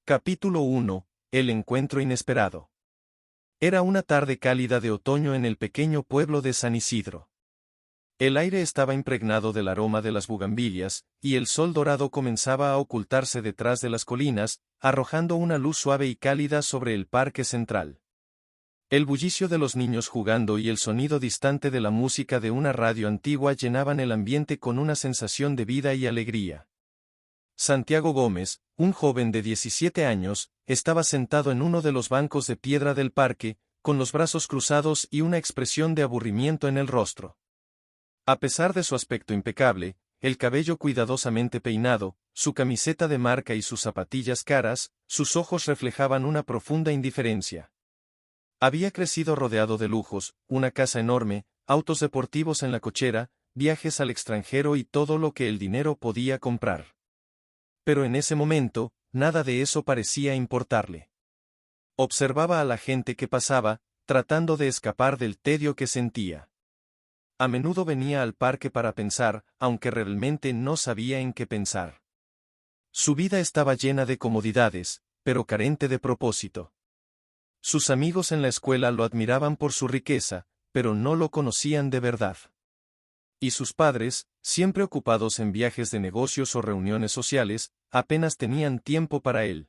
Capítulo 1. El encuentro inesperado. Era una tarde cálida de otoño en el pequeño pueblo de San Isidro. El aire estaba impregnado del aroma de las bugambilias, y el sol dorado comenzaba a ocultarse detrás de las colinas, arrojando una luz suave y cálida sobre el parque central. El bullicio de los niños jugando y el sonido distante de la música de una radio antigua llenaban el ambiente con una sensación de vida y alegría. Santiago Gómez, un joven de 17 años, estaba sentado en uno de los bancos de piedra del parque, con los brazos cruzados y una expresión de aburrimiento en el rostro. A pesar de su aspecto impecable, el cabello cuidadosamente peinado, su camiseta de marca y sus zapatillas caras, sus ojos reflejaban una profunda indiferencia. Había crecido rodeado de lujos, una casa enorme, autos deportivos en la cochera, viajes al extranjero y todo lo que el dinero podía comprar. Pero en ese momento, nada de eso parecía importarle. Observaba a la gente que pasaba, tratando de escapar del tedio que sentía. A menudo venía al parque para pensar, aunque realmente no sabía en qué pensar. Su vida estaba llena de comodidades, pero carente de propósito. Sus amigos en la escuela lo admiraban por su riqueza, pero no lo conocían de verdad. Y sus padres, siempre ocupados en viajes de negocios o reuniones sociales, apenas tenían tiempo para él.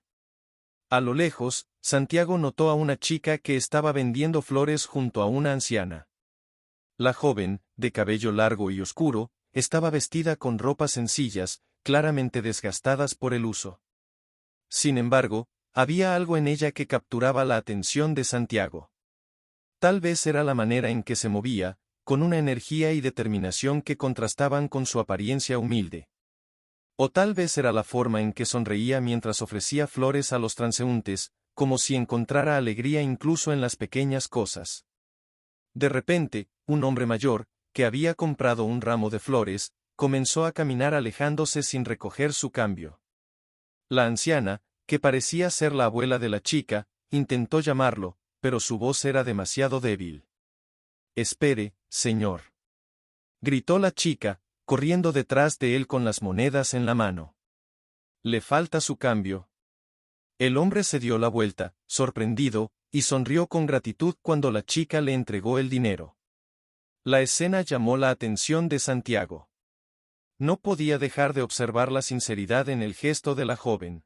A lo lejos, Santiago notó a una chica que estaba vendiendo flores junto a una anciana. La joven, de cabello largo y oscuro, estaba vestida con ropas sencillas, claramente desgastadas por el uso. Sin embargo, había algo en ella que capturaba la atención de Santiago. Tal vez era la manera en que se movía, con una energía y determinación que contrastaban con su apariencia humilde. O tal vez era la forma en que sonreía mientras ofrecía flores a los transeúntes, como si encontrara alegría incluso en las pequeñas cosas. De repente, un hombre mayor, que había comprado un ramo de flores, comenzó a caminar alejándose sin recoger su cambio. La anciana, que parecía ser la abuela de la chica, intentó llamarlo, pero su voz era demasiado débil. «Espere, señor», gritó la chica, corriendo detrás de él con las monedas en la mano. «Le falta su cambio». El hombre se dio la vuelta, sorprendido, y sonrió con gratitud cuando la chica le entregó el dinero. La escena llamó la atención de Santiago. No podía dejar de observar la sinceridad en el gesto de la joven.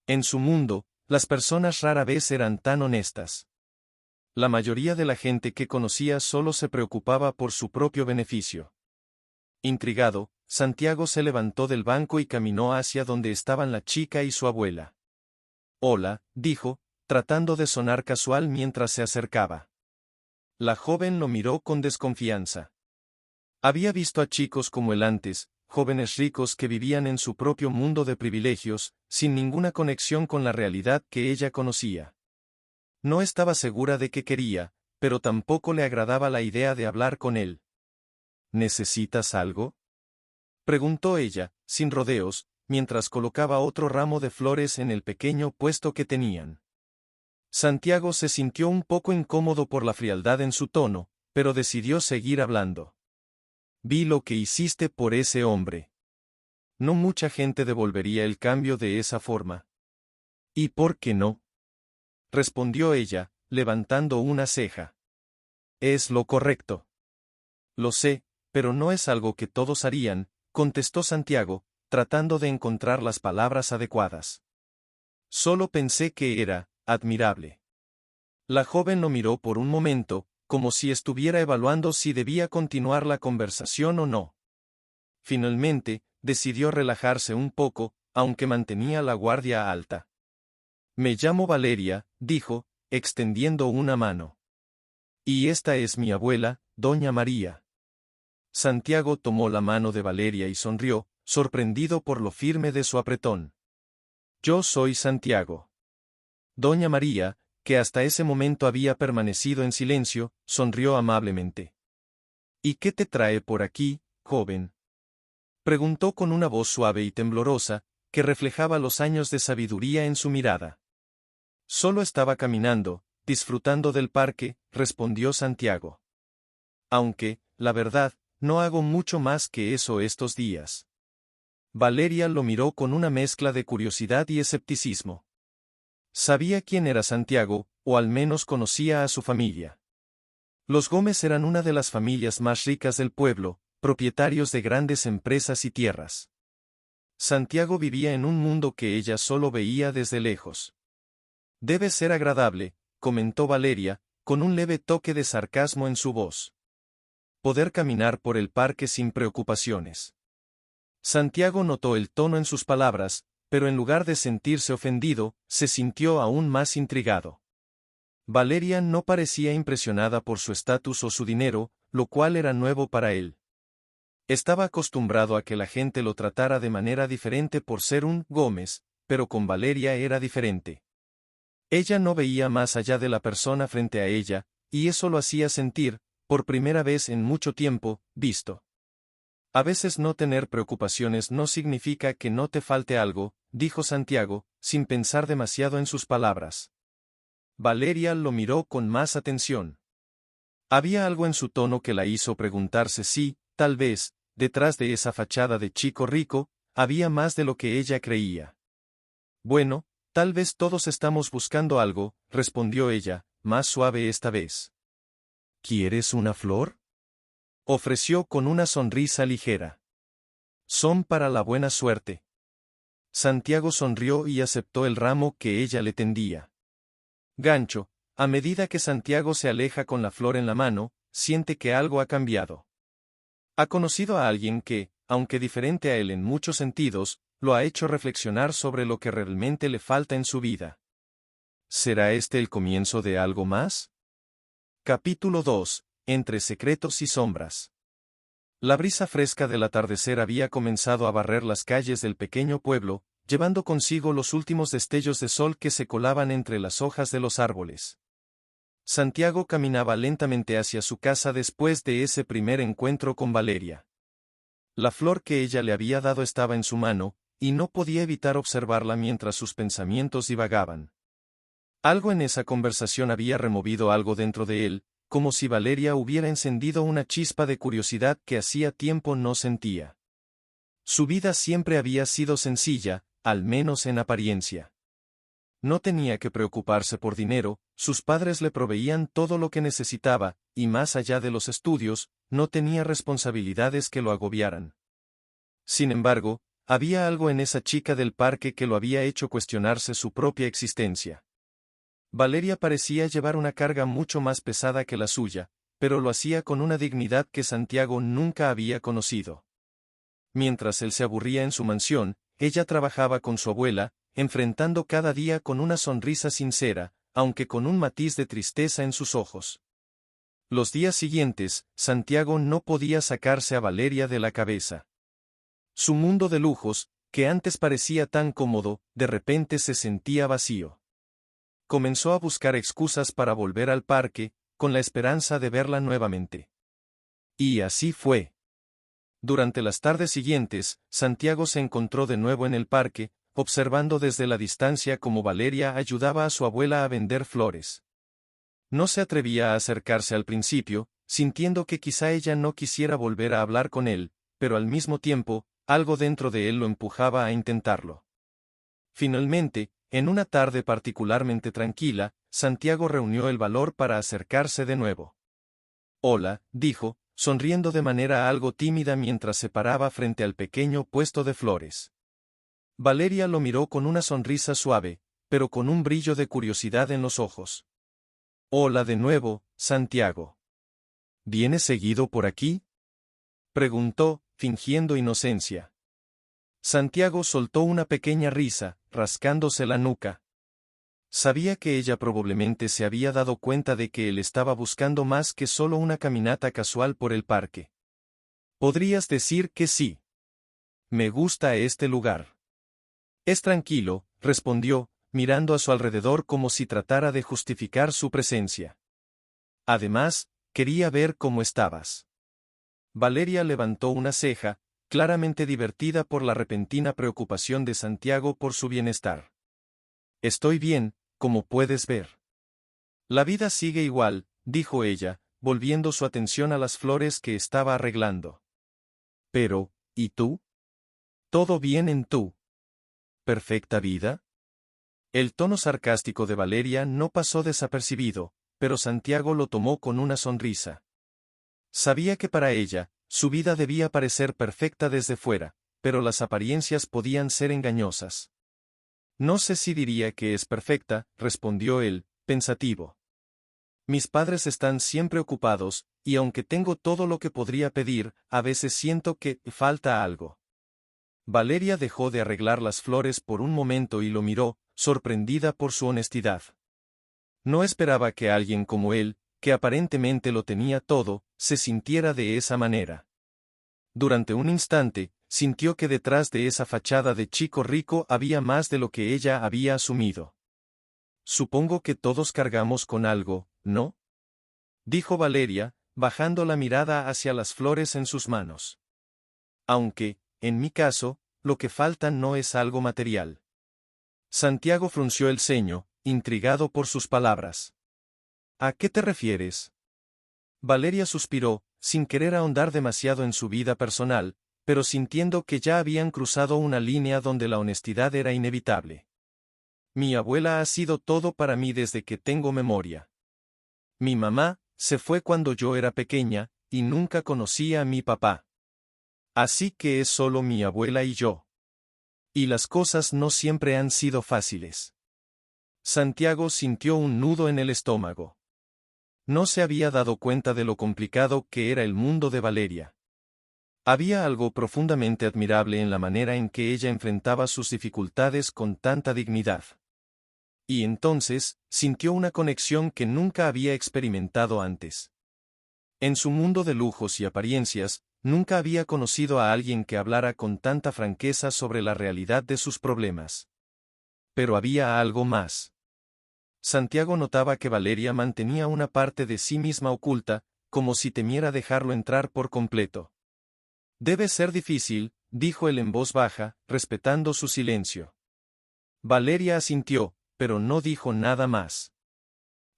En su mundo, las personas rara vez eran tan honestas. La mayoría de la gente que conocía solo se preocupaba por su propio beneficio. Intrigado, Santiago se levantó del banco y caminó hacia donde estaban la chica y su abuela. «Hola», dijo, tratando de sonar casual mientras se acercaba. La joven lo miró con desconfianza. Había visto a chicos como él antes, jóvenes ricos que vivían en su propio mundo de privilegios, sin ninguna conexión con la realidad que ella conocía. No estaba segura de qué quería, pero tampoco le agradaba la idea de hablar con él. «¿Necesitas algo?», preguntó ella, sin rodeos, mientras colocaba otro ramo de flores en el pequeño puesto que tenían. Santiago se sintió un poco incómodo por la frialdad en su tono, pero decidió seguir hablando. «Vi lo que hiciste por ese hombre. No mucha gente devolvería el cambio de esa forma». «¿Y por qué no?», respondió ella, levantando una ceja. «Es lo correcto». «Lo sé, pero no es algo que todos harían», contestó Santiago, tratando de encontrar las palabras adecuadas. «Solo pensé que era admirable». La joven lo miró por un momento, como si estuviera evaluando si debía continuar la conversación o no. Finalmente, decidió relajarse un poco, aunque mantenía la guardia alta. «Me llamo Valeria», dijo, extendiendo una mano. «Y esta es mi abuela, doña María». Santiago tomó la mano de Valeria y sonrió, sorprendido por lo firme de su apretón. «Yo soy Santiago». Doña María, que hasta ese momento había permanecido en silencio, sonrió amablemente. «¿Y qué te trae por aquí, joven?», preguntó con una voz suave y temblorosa, que reflejaba los años de sabiduría en su mirada. «Solo estaba caminando, disfrutando del parque», respondió Santiago. «Aunque, la verdad, no hago mucho más que eso estos días». Valeria lo miró con una mezcla de curiosidad y escepticismo. Sabía quién era Santiago, o al menos conocía a su familia. Los Gómez eran una de las familias más ricas del pueblo, propietarios de grandes empresas y tierras. Santiago vivía en un mundo que ella solo veía desde lejos. Debe ser agradable, comentó Valeria, con un leve toque de sarcasmo en su voz. Poder caminar por el parque sin preocupaciones. Santiago notó el tono en sus palabras, pero en lugar de sentirse ofendido, se sintió aún más intrigado. Valeria no parecía impresionada por su estatus o su dinero, lo cual era nuevo para él. Estaba acostumbrado a que la gente lo tratara de manera diferente por ser un Gómez, pero con Valeria era diferente. Ella no veía más allá de la persona frente a ella, y eso lo hacía sentir, por primera vez en mucho tiempo, visto. A veces no tener preocupaciones no significa que no te falte algo, dijo Santiago, sin pensar demasiado en sus palabras. Valeria lo miró con más atención. Había algo en su tono que la hizo preguntarse si, tal vez, detrás de esa fachada de chico rico, había más de lo que ella creía. Bueno, tal vez todos estamos buscando algo, respondió ella, más suave esta vez. ¿Quieres una flor? Ofreció con una sonrisa ligera. Son para la buena suerte. Santiago sonrió y aceptó el ramo que ella le tendía. Gancho, a medida que Santiago se aleja con la flor en la mano, siente que algo ha cambiado. Ha conocido a alguien que, aunque diferente a él en muchos sentidos, lo ha hecho reflexionar sobre lo que realmente le falta en su vida. ¿Será este el comienzo de algo más? Capítulo 2. Entre secretos y sombras. La brisa fresca del atardecer había comenzado a barrer las calles del pequeño pueblo, llevando consigo los últimos destellos de sol que se colaban entre las hojas de los árboles. Santiago caminaba lentamente hacia su casa después de ese primer encuentro con Valeria. La flor que ella le había dado estaba en su mano, y no podía evitar observarla mientras sus pensamientos divagaban. Algo en esa conversación había removido algo dentro de él, como si Valeria hubiera encendido una chispa de curiosidad que hacía tiempo no sentía. Su vida siempre había sido sencilla, al menos en apariencia. No tenía que preocuparse por dinero, sus padres le proveían todo lo que necesitaba, y más allá de los estudios, no tenía responsabilidades que lo agobiaran. Sin embargo, había algo en esa chica del parque que lo había hecho cuestionarse su propia existencia. Valeria parecía llevar una carga mucho más pesada que la suya, pero lo hacía con una dignidad que Santiago nunca había conocido. Mientras él se aburría en su mansión, ella trabajaba con su abuela, enfrentando cada día con una sonrisa sincera, aunque con un matiz de tristeza en sus ojos. Los días siguientes, Santiago no podía sacarse a Valeria de la cabeza. Su mundo de lujos, que antes parecía tan cómodo, de repente se sentía vacío. Comenzó a buscar excusas para volver al parque, con la esperanza de verla nuevamente. Y así fue. Durante las tardes siguientes, Santiago se encontró de nuevo en el parque, observando desde la distancia cómo Valeria ayudaba a su abuela a vender flores. No se atrevía a acercarse al principio, sintiendo que quizá ella no quisiera volver a hablar con él, pero al mismo tiempo, algo dentro de él lo empujaba a intentarlo. Finalmente, en una tarde particularmente tranquila, Santiago reunió el valor para acercarse de nuevo. «Hola», dijo, sonriendo de manera algo tímida mientras se paraba frente al pequeño puesto de flores. Valeria lo miró con una sonrisa suave, pero con un brillo de curiosidad en los ojos. «Hola de nuevo, Santiago. ¿Vienes seguido por aquí?», preguntó, fingiendo inocencia. Santiago soltó una pequeña risa, rascándose la nuca. Sabía que ella probablemente se había dado cuenta de que él estaba buscando más que solo una caminata casual por el parque. «Podrías decir que sí. Me gusta este lugar». «Es tranquilo», respondió, mirando a su alrededor como si tratara de justificar su presencia. «Además, quería ver cómo estabas». Valeria levantó una ceja, claramente divertida por la repentina preocupación de Santiago por su bienestar. «Estoy bien, como puedes ver». «La vida sigue igual», dijo ella, volviendo su atención a las flores que estaba arreglando. «Pero, ¿y tú? ¿Todo bien en tu perfecta vida?». El tono sarcástico de Valeria no pasó desapercibido, pero Santiago lo tomó con una sonrisa. Sabía que para ella, su vida debía parecer perfecta desde fuera, pero las apariencias podían ser engañosas. No sé si diría que es perfecta, respondió él, pensativo. Mis padres están siempre ocupados, y aunque tengo todo lo que podría pedir, a veces siento que falta algo. Valeria dejó de arreglar las flores por un momento y lo miró, sorprendida por su honestidad. No esperaba que alguien como él, que aparentemente lo tenía todo, se sintiera de esa manera. Durante un instante, sintió que detrás de esa fachada de chico rico había más de lo que ella había asumido. Supongo que todos cargamos con algo, ¿no? Dijo Valeria, bajando la mirada hacia las flores en sus manos. Aunque, en mi caso, lo que falta no es algo material. Santiago frunció el ceño, intrigado por sus palabras. ¿A qué te refieres? Valeria suspiró, sin querer ahondar demasiado en su vida personal, pero sintiendo que ya habían cruzado una línea donde la honestidad era inevitable. Mi abuela ha sido todo para mí desde que tengo memoria. Mi mamá se fue cuando yo era pequeña, y nunca conocí a mi papá. Así que es solo mi abuela y yo. Y las cosas no siempre han sido fáciles. Santiago sintió un nudo en el estómago. No se había dado cuenta de lo complicado que era el mundo de Valeria. Había algo profundamente admirable en la manera en que ella enfrentaba sus dificultades con tanta dignidad. Y entonces, sintió una conexión que nunca había experimentado antes. En su mundo de lujos y apariencias, nunca había conocido a alguien que hablara con tanta franqueza sobre la realidad de sus problemas. Pero había algo más. Santiago notaba que Valeria mantenía una parte de sí misma oculta, como si temiera dejarlo entrar por completo. Debe ser difícil, dijo él en voz baja, respetando su silencio. Valeria asintió, pero no dijo nada más.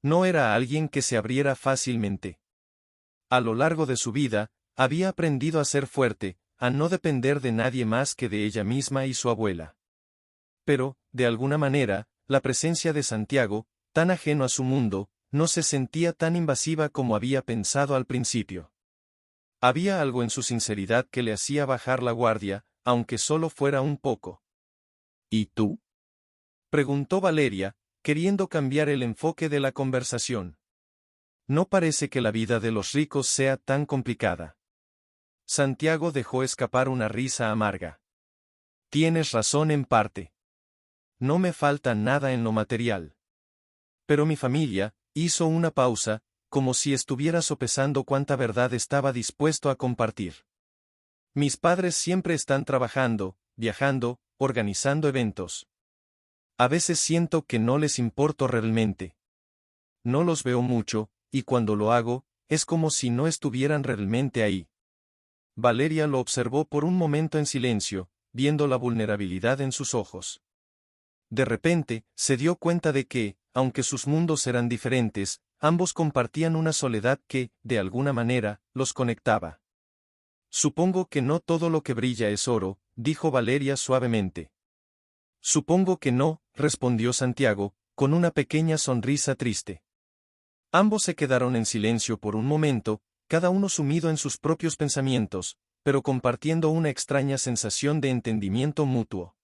No era alguien que se abriera fácilmente. A lo largo de su vida, había aprendido a ser fuerte, a no depender de nadie más que de ella misma y su abuela. Pero, de alguna manera, la presencia de Santiago, tan ajeno a su mundo, no se sentía tan invasiva como había pensado al principio. Había algo en su sinceridad que le hacía bajar la guardia, aunque solo fuera un poco. ¿Y tú? Preguntó Valeria, queriendo cambiar el enfoque de la conversación. No parece que la vida de los ricos sea tan complicada. Santiago dejó escapar una risa amarga. Tienes razón en parte. No me falta nada en lo material. Pero mi familia, hizo una pausa, como si estuviera sopesando cuánta verdad estaba dispuesto a compartir. Mis padres siempre están trabajando, viajando, organizando eventos. A veces siento que no les importo realmente. No los veo mucho, y cuando lo hago, es como si no estuvieran realmente ahí. Valeria lo observó por un momento en silencio, viendo la vulnerabilidad en sus ojos. De repente, se dio cuenta de que, aunque sus mundos eran diferentes, ambos compartían una soledad que, de alguna manera, los conectaba. Supongo que no todo lo que brilla es oro, dijo Valeria suavemente. Supongo que no, respondió Santiago, con una pequeña sonrisa triste. Ambos se quedaron en silencio por un momento, cada uno sumido en sus propios pensamientos, pero compartiendo una extraña sensación de entendimiento mutuo.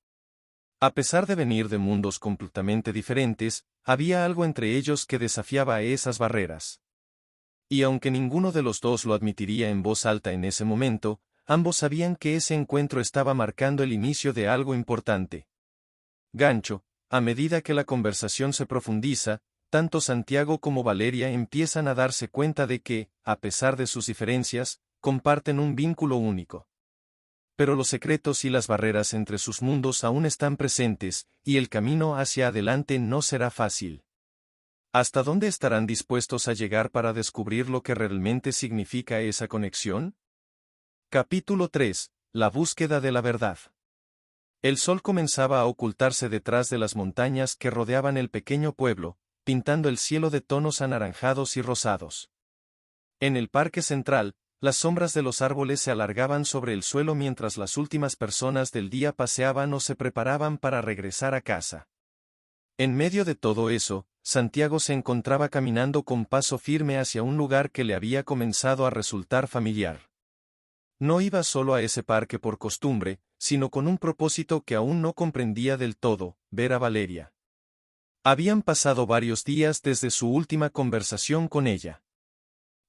A pesar de venir de mundos completamente diferentes, había algo entre ellos que desafiaba esas barreras. Y aunque ninguno de los dos lo admitiría en voz alta en ese momento, ambos sabían que ese encuentro estaba marcando el inicio de algo importante. Gancho, a medida que la conversación se profundiza, tanto Santiago como Valeria empiezan a darse cuenta de que, a pesar de sus diferencias, comparten un vínculo único. Pero los secretos y las barreras entre sus mundos aún están presentes, y el camino hacia adelante no será fácil. ¿Hasta dónde estarán dispuestos a llegar para descubrir lo que realmente significa esa conexión? Capítulo 3. La búsqueda de la verdad. El sol comenzaba a ocultarse detrás de las montañas que rodeaban el pequeño pueblo, pintando el cielo de tonos anaranjados y rosados. En el parque central, las sombras de los árboles se alargaban sobre el suelo mientras las últimas personas del día paseaban o se preparaban para regresar a casa. En medio de todo eso, Santiago se encontraba caminando con paso firme hacia un lugar que le había comenzado a resultar familiar. No iba solo a ese parque por costumbre, sino con un propósito que aún no comprendía del todo: ver a Valeria. Habían pasado varios días desde su última conversación con ella.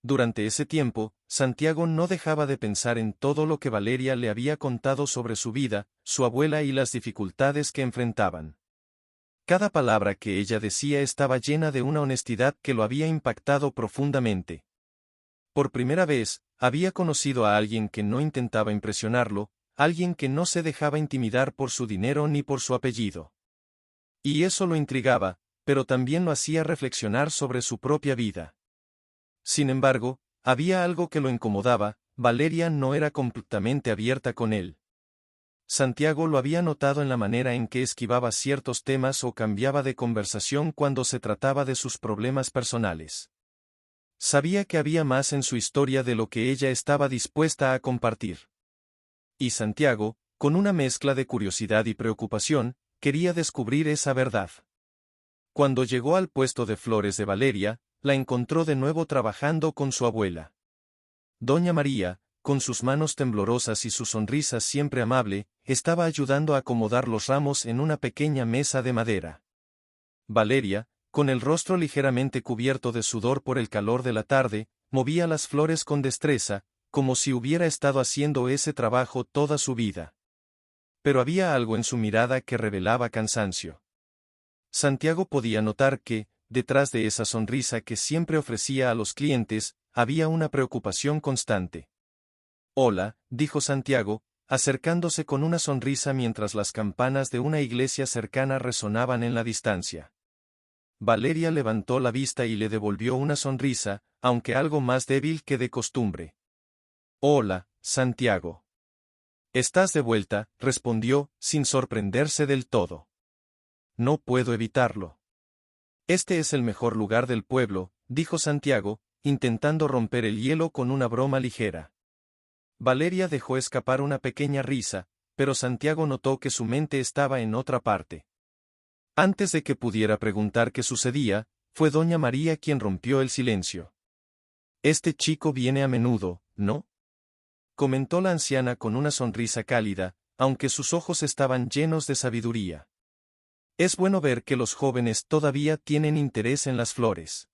Durante ese tiempo, Santiago no dejaba de pensar en todo lo que Valeria le había contado sobre su vida, su abuela y las dificultades que enfrentaban. Cada palabra que ella decía estaba llena de una honestidad que lo había impactado profundamente. Por primera vez, había conocido a alguien que no intentaba impresionarlo, alguien que no se dejaba intimidar por su dinero ni por su apellido. Y eso lo intrigaba, pero también lo hacía reflexionar sobre su propia vida. Sin embargo, había algo que lo incomodaba: Valeria no era completamente abierta con él. Santiago lo había notado en la manera en que esquivaba ciertos temas o cambiaba de conversación cuando se trataba de sus problemas personales. Sabía que había más en su historia de lo que ella estaba dispuesta a compartir. Y Santiago, con una mezcla de curiosidad y preocupación, quería descubrir esa verdad. Cuando llegó al puesto de flores de Valeria, la encontró de nuevo trabajando con su abuela. Doña María, con sus manos temblorosas y su sonrisa siempre amable, estaba ayudando a acomodar los ramos en una pequeña mesa de madera. Valeria, con el rostro ligeramente cubierto de sudor por el calor de la tarde, movía las flores con destreza, como si hubiera estado haciendo ese trabajo toda su vida. Pero había algo en su mirada que revelaba cansancio. Santiago podía notar que, detrás de esa sonrisa que siempre ofrecía a los clientes, había una preocupación constante. «Hola», dijo Santiago, acercándose con una sonrisa mientras las campanas de una iglesia cercana resonaban en la distancia. Valeria levantó la vista y le devolvió una sonrisa, aunque algo más débil que de costumbre. «Hola, Santiago». «¿Estás de vuelta?», respondió, sin sorprenderse del todo. «No puedo evitarlo». «Este es el mejor lugar del pueblo», dijo Santiago, intentando romper el hielo con una broma ligera. Valeria dejó escapar una pequeña risa, pero Santiago notó que su mente estaba en otra parte. Antes de que pudiera preguntar qué sucedía, fue doña María quien rompió el silencio. «Este chico viene a menudo, ¿no?», comentó la anciana con una sonrisa cálida, aunque sus ojos estaban llenos de sabiduría. «Es bueno ver que los jóvenes todavía tienen interés en las flores».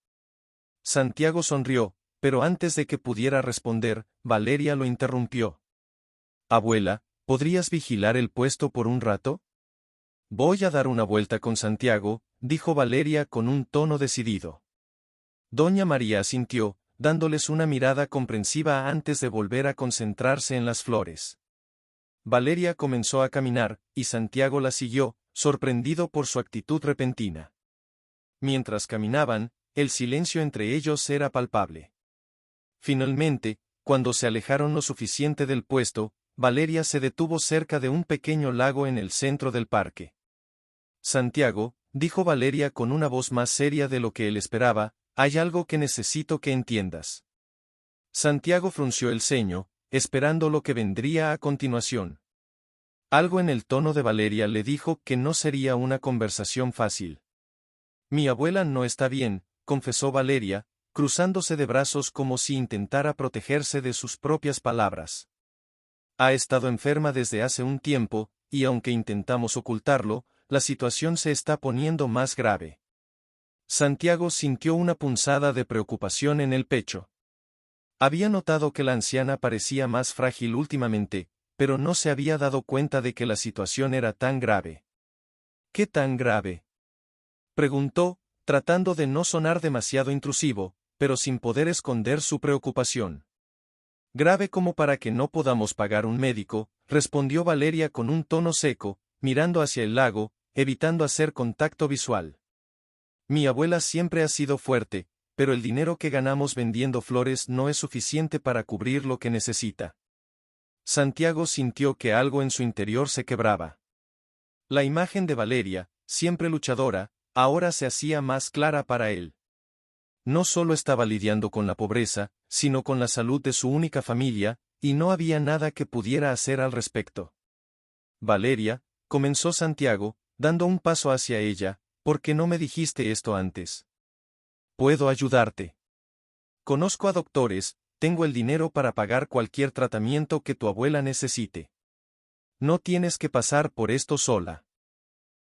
Santiago sonrió, pero antes de que pudiera responder, Valeria lo interrumpió. «Abuela, ¿podrías vigilar el puesto por un rato?». «Voy a dar una vuelta con Santiago», dijo Valeria con un tono decidido. Doña María asintió, dándoles una mirada comprensiva antes de volver a concentrarse en las flores. Valeria comenzó a caminar, y Santiago la siguió, sorprendido por su actitud repentina. Mientras caminaban, el silencio entre ellos era palpable. Finalmente, cuando se alejaron lo suficiente del puesto, Valeria se detuvo cerca de un pequeño lago en el centro del parque. «Santiago», dijo Valeria con una voz más seria de lo que él esperaba, «hay algo que necesito que entiendas». Santiago frunció el ceño, esperando lo que vendría a continuación. Algo en el tono de Valeria le dijo que no sería una conversación fácil. «Mi abuela no está bien», confesó Valeria, cruzándose de brazos como si intentara protegerse de sus propias palabras. «Ha estado enferma desde hace un tiempo, y aunque intentamos ocultarlo, la situación se está poniendo más grave». Santiago sintió una punzada de preocupación en el pecho. Había notado que la anciana parecía más frágil últimamente, pero no se había dado cuenta de que la situación era tan grave. «¿Qué tan grave?», preguntó, tratando de no sonar demasiado intrusivo, pero sin poder esconder su preocupación. «Grave como para que no podamos pagar un médico», respondió Valeria con un tono seco, mirando hacia el lago, evitando hacer contacto visual. «Mi abuela siempre ha sido fuerte, pero el dinero que ganamos vendiendo flores no es suficiente para cubrir lo que necesita». Santiago sintió que algo en su interior se quebraba. La imagen de Valeria, siempre luchadora, ahora se hacía más clara para él. No solo estaba lidiando con la pobreza, sino con la salud de su única familia, y no había nada que pudiera hacer al respecto. «Valeria», comenzó Santiago, dando un paso hacia ella, ¿Por qué no me dijiste esto antes? Puedo ayudarte. Conozco a doctores, tengo el dinero para pagar cualquier tratamiento que tu abuela necesite. No tienes que pasar por esto sola.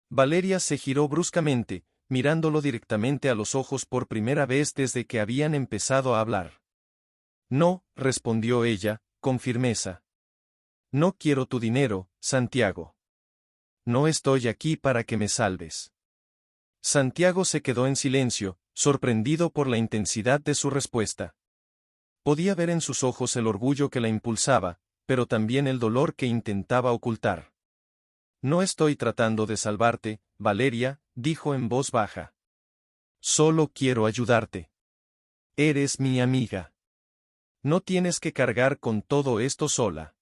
Valeria se giró bruscamente, mirándolo directamente a los ojos por primera vez desde que habían empezado a hablar. No, respondió ella, con firmeza. No quiero tu dinero, Santiago. No estoy aquí para que me salves. Santiago se quedó en silencio, sorprendido por la intensidad de su respuesta. Podía ver en sus ojos el orgullo que la impulsaba, pero también el dolor que intentaba ocultar. No estoy tratando de salvarte, Valeria, dijo en voz baja. Solo quiero ayudarte. Eres mi amiga. No tienes que cargar con todo esto sola.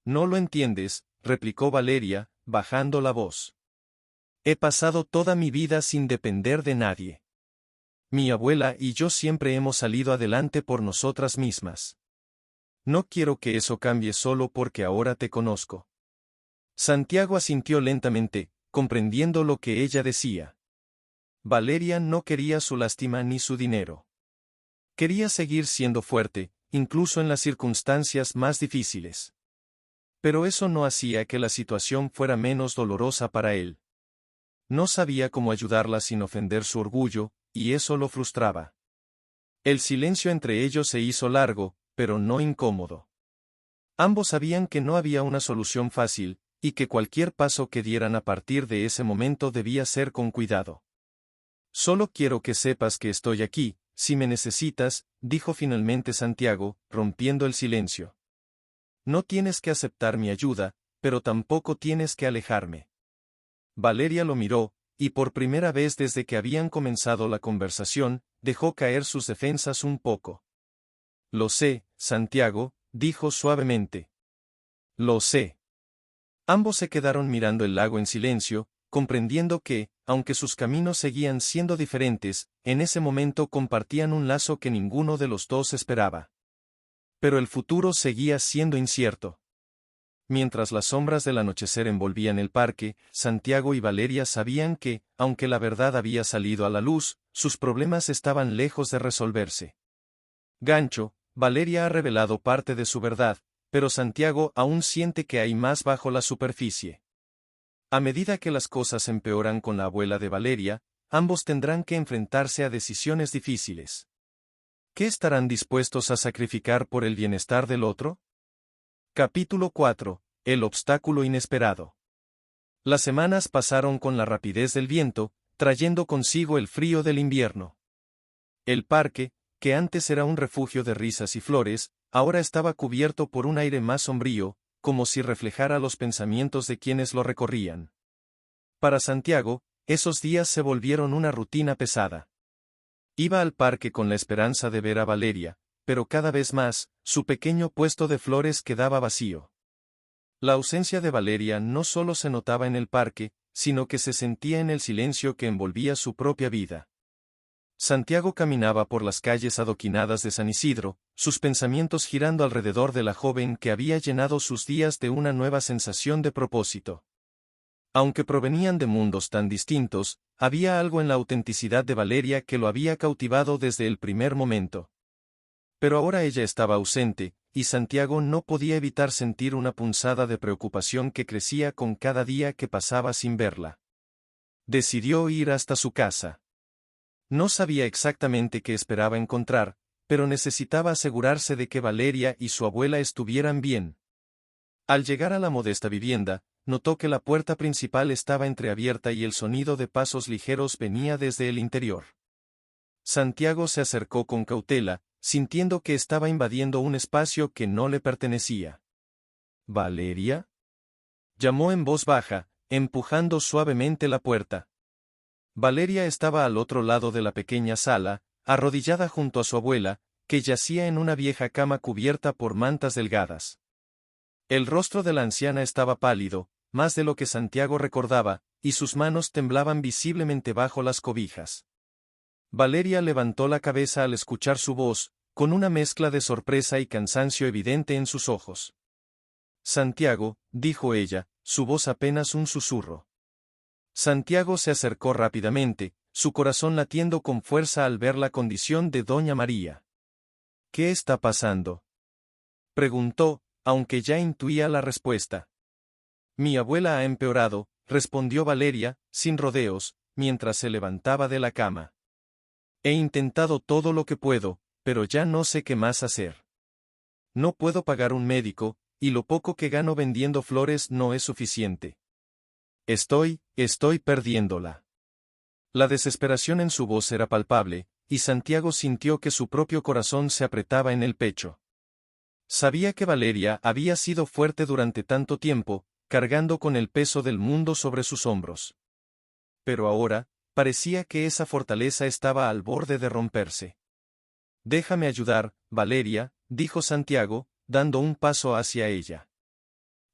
No lo entiendes, replicó Valeria, bajando la voz. He pasado toda mi vida sin depender de nadie. Mi abuela y yo siempre hemos salido adelante por nosotras mismas. No quiero que eso cambie solo porque ahora te conozco. Santiago asintió lentamente, comprendiendo lo que ella decía. Valeria no quería su lástima ni su dinero. Quería seguir siendo fuerte, incluso en las circunstancias más difíciles. Pero eso no hacía que la situación fuera menos dolorosa para él. No sabía cómo ayudarla sin ofender su orgullo, y eso lo frustraba. El silencio entre ellos se hizo largo, pero no incómodo. Ambos sabían que no había una solución fácil, y que cualquier paso que dieran a partir de ese momento debía ser con cuidado. Solo quiero que sepas que estoy aquí, si me necesitas, dijo finalmente Santiago, rompiendo el silencio. No tienes que aceptar mi ayuda, pero tampoco tienes que alejarme. Valeria lo miró, y por primera vez desde que habían comenzado la conversación, dejó caer sus defensas un poco. Lo sé, Santiago, dijo suavemente. Lo sé. Ambos se quedaron mirando el lago en silencio, comprendiendo que, aunque sus caminos seguían siendo diferentes, en ese momento compartían un lazo que ninguno de los dos esperaba. Pero el futuro seguía siendo incierto. Mientras las sombras del anochecer envolvían el parque, Santiago y Valeria sabían que, aunque la verdad había salido a la luz, sus problemas estaban lejos de resolverse. Gancho, Valeria ha revelado parte de su verdad, pero Santiago aún siente que hay más bajo la superficie. A medida que las cosas empeoran con la abuela de Valeria, ambos tendrán que enfrentarse a decisiones difíciles. ¿Qué estarán dispuestos a sacrificar por el bienestar del otro? Capítulo 4. El obstáculo inesperado. Las semanas pasaron con la rapidez del viento, trayendo consigo el frío del invierno. El parque, que antes era un refugio de risas y flores, ahora estaba cubierto por un aire más sombrío, como si reflejara los pensamientos de quienes lo recorrían. Para Santiago, esos días se volvieron una rutina pesada. Iba al parque con la esperanza de ver a Valeria, pero cada vez más, su pequeño puesto de flores quedaba vacío. La ausencia de Valeria no solo se notaba en el parque, sino que se sentía en el silencio que envolvía su propia vida. Santiago caminaba por las calles adoquinadas de San Isidro, sus pensamientos girando alrededor de la joven que había llenado sus días de una nueva sensación de propósito. Aunque provenían de mundos tan distintos, había algo en la autenticidad de Valeria que lo había cautivado desde el primer momento. Pero ahora ella estaba ausente, y Santiago no podía evitar sentir una punzada de preocupación que crecía con cada día que pasaba sin verla. Decidió ir hasta su casa. No sabía exactamente qué esperaba encontrar, pero necesitaba asegurarse de que Valeria y su abuela estuvieran bien. Al llegar a la modesta vivienda, notó que la puerta principal estaba entreabierta y el sonido de pasos ligeros venía desde el interior. Santiago se acercó con cautela, sintiendo que estaba invadiendo un espacio que no le pertenecía. ¿Valeria? Llamó en voz baja, empujando suavemente la puerta. Valeria estaba al otro lado de la pequeña sala, arrodillada junto a su abuela, que yacía en una vieja cama cubierta por mantas delgadas. El rostro de la anciana estaba pálido, más de lo que Santiago recordaba, y sus manos temblaban visiblemente bajo las cobijas. Valeria levantó la cabeza al escuchar su voz, con una mezcla de sorpresa y cansancio evidente en sus ojos. Santiago, dijo ella, su voz apenas un susurro. Santiago se acercó rápidamente, su corazón latiendo con fuerza al ver la condición de doña María. ¿Qué está pasando?, preguntó, aunque ya intuía la respuesta. Mi abuela ha empeorado, respondió Valeria, sin rodeos, mientras se levantaba de la cama. He intentado todo lo que puedo, pero ya no sé qué más hacer. No puedo pagar un médico, y lo poco que gano vendiendo flores no es suficiente. Estoy perdiéndola. La desesperación en su voz era palpable, y Santiago sintió que su propio corazón se apretaba en el pecho. Sabía que Valeria había sido fuerte durante tanto tiempo, cargando con el peso del mundo sobre sus hombros. Pero ahora, parecía que esa fortaleza estaba al borde de romperse. Déjame ayudar, Valeria, dijo Santiago, dando un paso hacia ella.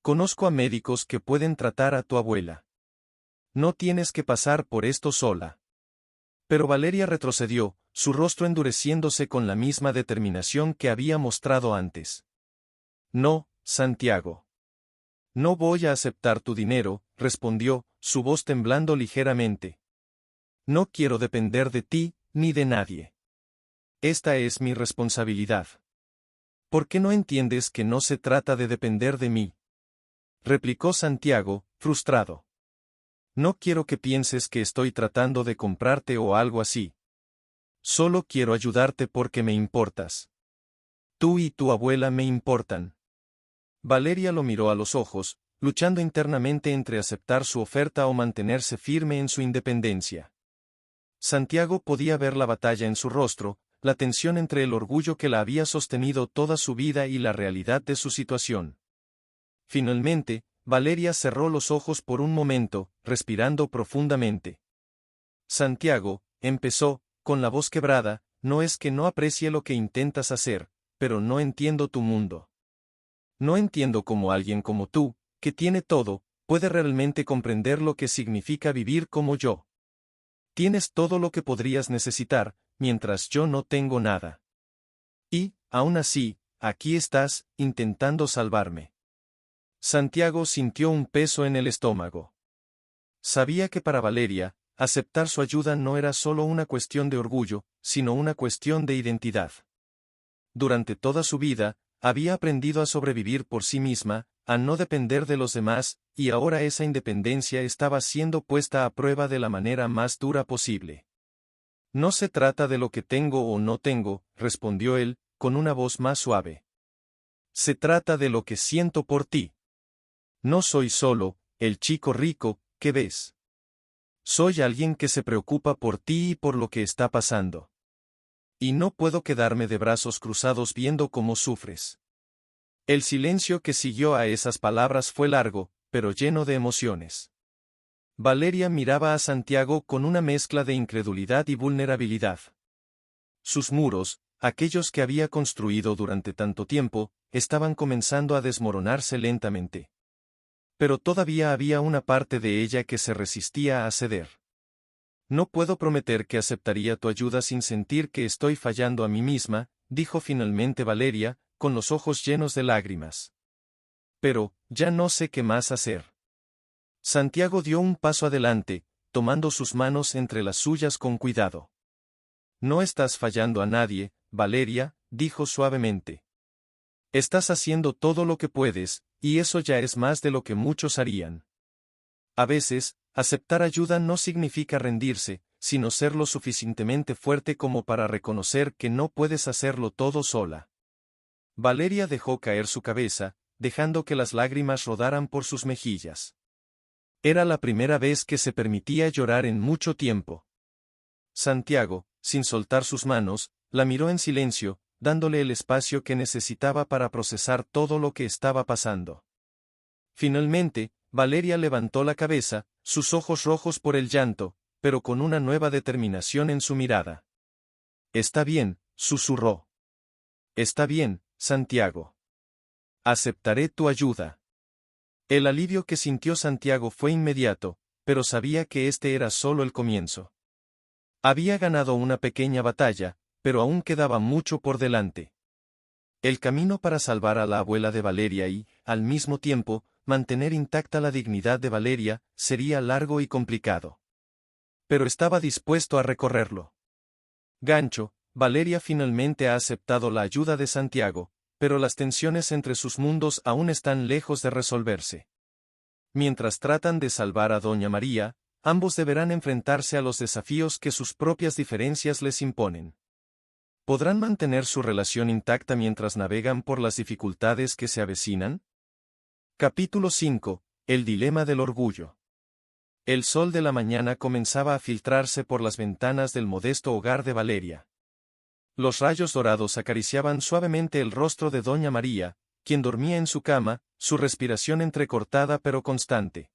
Conozco a médicos que pueden tratar a tu abuela. No tienes que pasar por esto sola. Pero Valeria retrocedió, su rostro endureciéndose con la misma determinación que había mostrado antes. No, Santiago. No voy a aceptar tu dinero, respondió, su voz temblando ligeramente. No quiero depender de ti, ni de nadie. Esta es mi responsabilidad. ¿Por qué no entiendes que no se trata de depender de mí?, replicó Santiago, frustrado. No quiero que pienses que estoy tratando de comprarte o algo así. Solo quiero ayudarte porque me importas. Tú y tu abuela me importan. Valeria lo miró a los ojos, luchando internamente entre aceptar su oferta o mantenerse firme en su independencia. Santiago podía ver la batalla en su rostro, la tensión entre el orgullo que la había sostenido toda su vida y la realidad de su situación. Finalmente, Valeria cerró los ojos por un momento, respirando profundamente. Santiago, empezó, con la voz quebrada, no es que no aprecie lo que intentas hacer, pero no entiendo tu mundo. No entiendo cómo alguien como tú, que tiene todo, puede realmente comprender lo que significa vivir como yo. Tienes todo lo que podrías necesitar, mientras yo no tengo nada. Y, aún así, aquí estás, intentando salvarme. Santiago sintió un peso en el estómago. Sabía que para Valeria, aceptar su ayuda no era solo una cuestión de orgullo, sino una cuestión de identidad. Durante toda su vida, había aprendido a sobrevivir por sí misma, a no depender de los demás, y ahora esa independencia estaba siendo puesta a prueba de la manera más dura posible. No se trata de lo que tengo o no tengo, respondió él, con una voz más suave. Se trata de lo que siento por ti. No soy solo, el chico rico, que ves. Soy alguien que se preocupa por ti y por lo que está pasando. Y no puedo quedarme de brazos cruzados viendo cómo sufres. El silencio que siguió a esas palabras fue largo, pero lleno de emociones. Valeria miraba a Santiago con una mezcla de incredulidad y vulnerabilidad. Sus muros, aquellos que había construido durante tanto tiempo, estaban comenzando a desmoronarse lentamente. Pero todavía había una parte de ella que se resistía a ceder. No puedo prometer que aceptaría tu ayuda sin sentir que estoy fallando a mí misma, dijo finalmente Valeria, con los ojos llenos de lágrimas. Pero, ya no sé qué más hacer. Santiago dio un paso adelante, tomando sus manos entre las suyas con cuidado. No estás fallando a nadie, Valeria, dijo suavemente. Estás haciendo todo lo que puedes, y eso ya es más de lo que muchos harían. A veces, aceptar ayuda no significa rendirse, sino ser lo suficientemente fuerte como para reconocer que no puedes hacerlo todo sola. Valeria dejó caer su cabeza, dejando que las lágrimas rodaran por sus mejillas. Era la primera vez que se permitía llorar en mucho tiempo. Santiago, sin soltar sus manos, la miró en silencio, dándole el espacio que necesitaba para procesar todo lo que estaba pasando. Finalmente, Valeria levantó la cabeza, sus ojos rojos por el llanto, pero con una nueva determinación en su mirada. Está bien, susurró. Está bien, Santiago. Aceptaré tu ayuda. El alivio que sintió Santiago fue inmediato, pero sabía que este era solo el comienzo. Había ganado una pequeña batalla, pero aún quedaba mucho por delante. El camino para salvar a la abuela de Valeria y, al mismo tiempo, mantener intacta la dignidad de Valeria sería largo y complicado. Pero estaba dispuesto a recorrerlo. Gancho, Valeria finalmente ha aceptado la ayuda de Santiago, pero las tensiones entre sus mundos aún están lejos de resolverse. Mientras tratan de salvar a Doña María, ambos deberán enfrentarse a los desafíos que sus propias diferencias les imponen. ¿Podrán mantener su relación intacta mientras navegan por las dificultades que se avecinan? Capítulo 5. El dilema del orgullo. El sol de la mañana comenzaba a filtrarse por las ventanas del modesto hogar de Valeria. Los rayos dorados acariciaban suavemente el rostro de Doña María, quien dormía en su cama, su respiración entrecortada pero constante.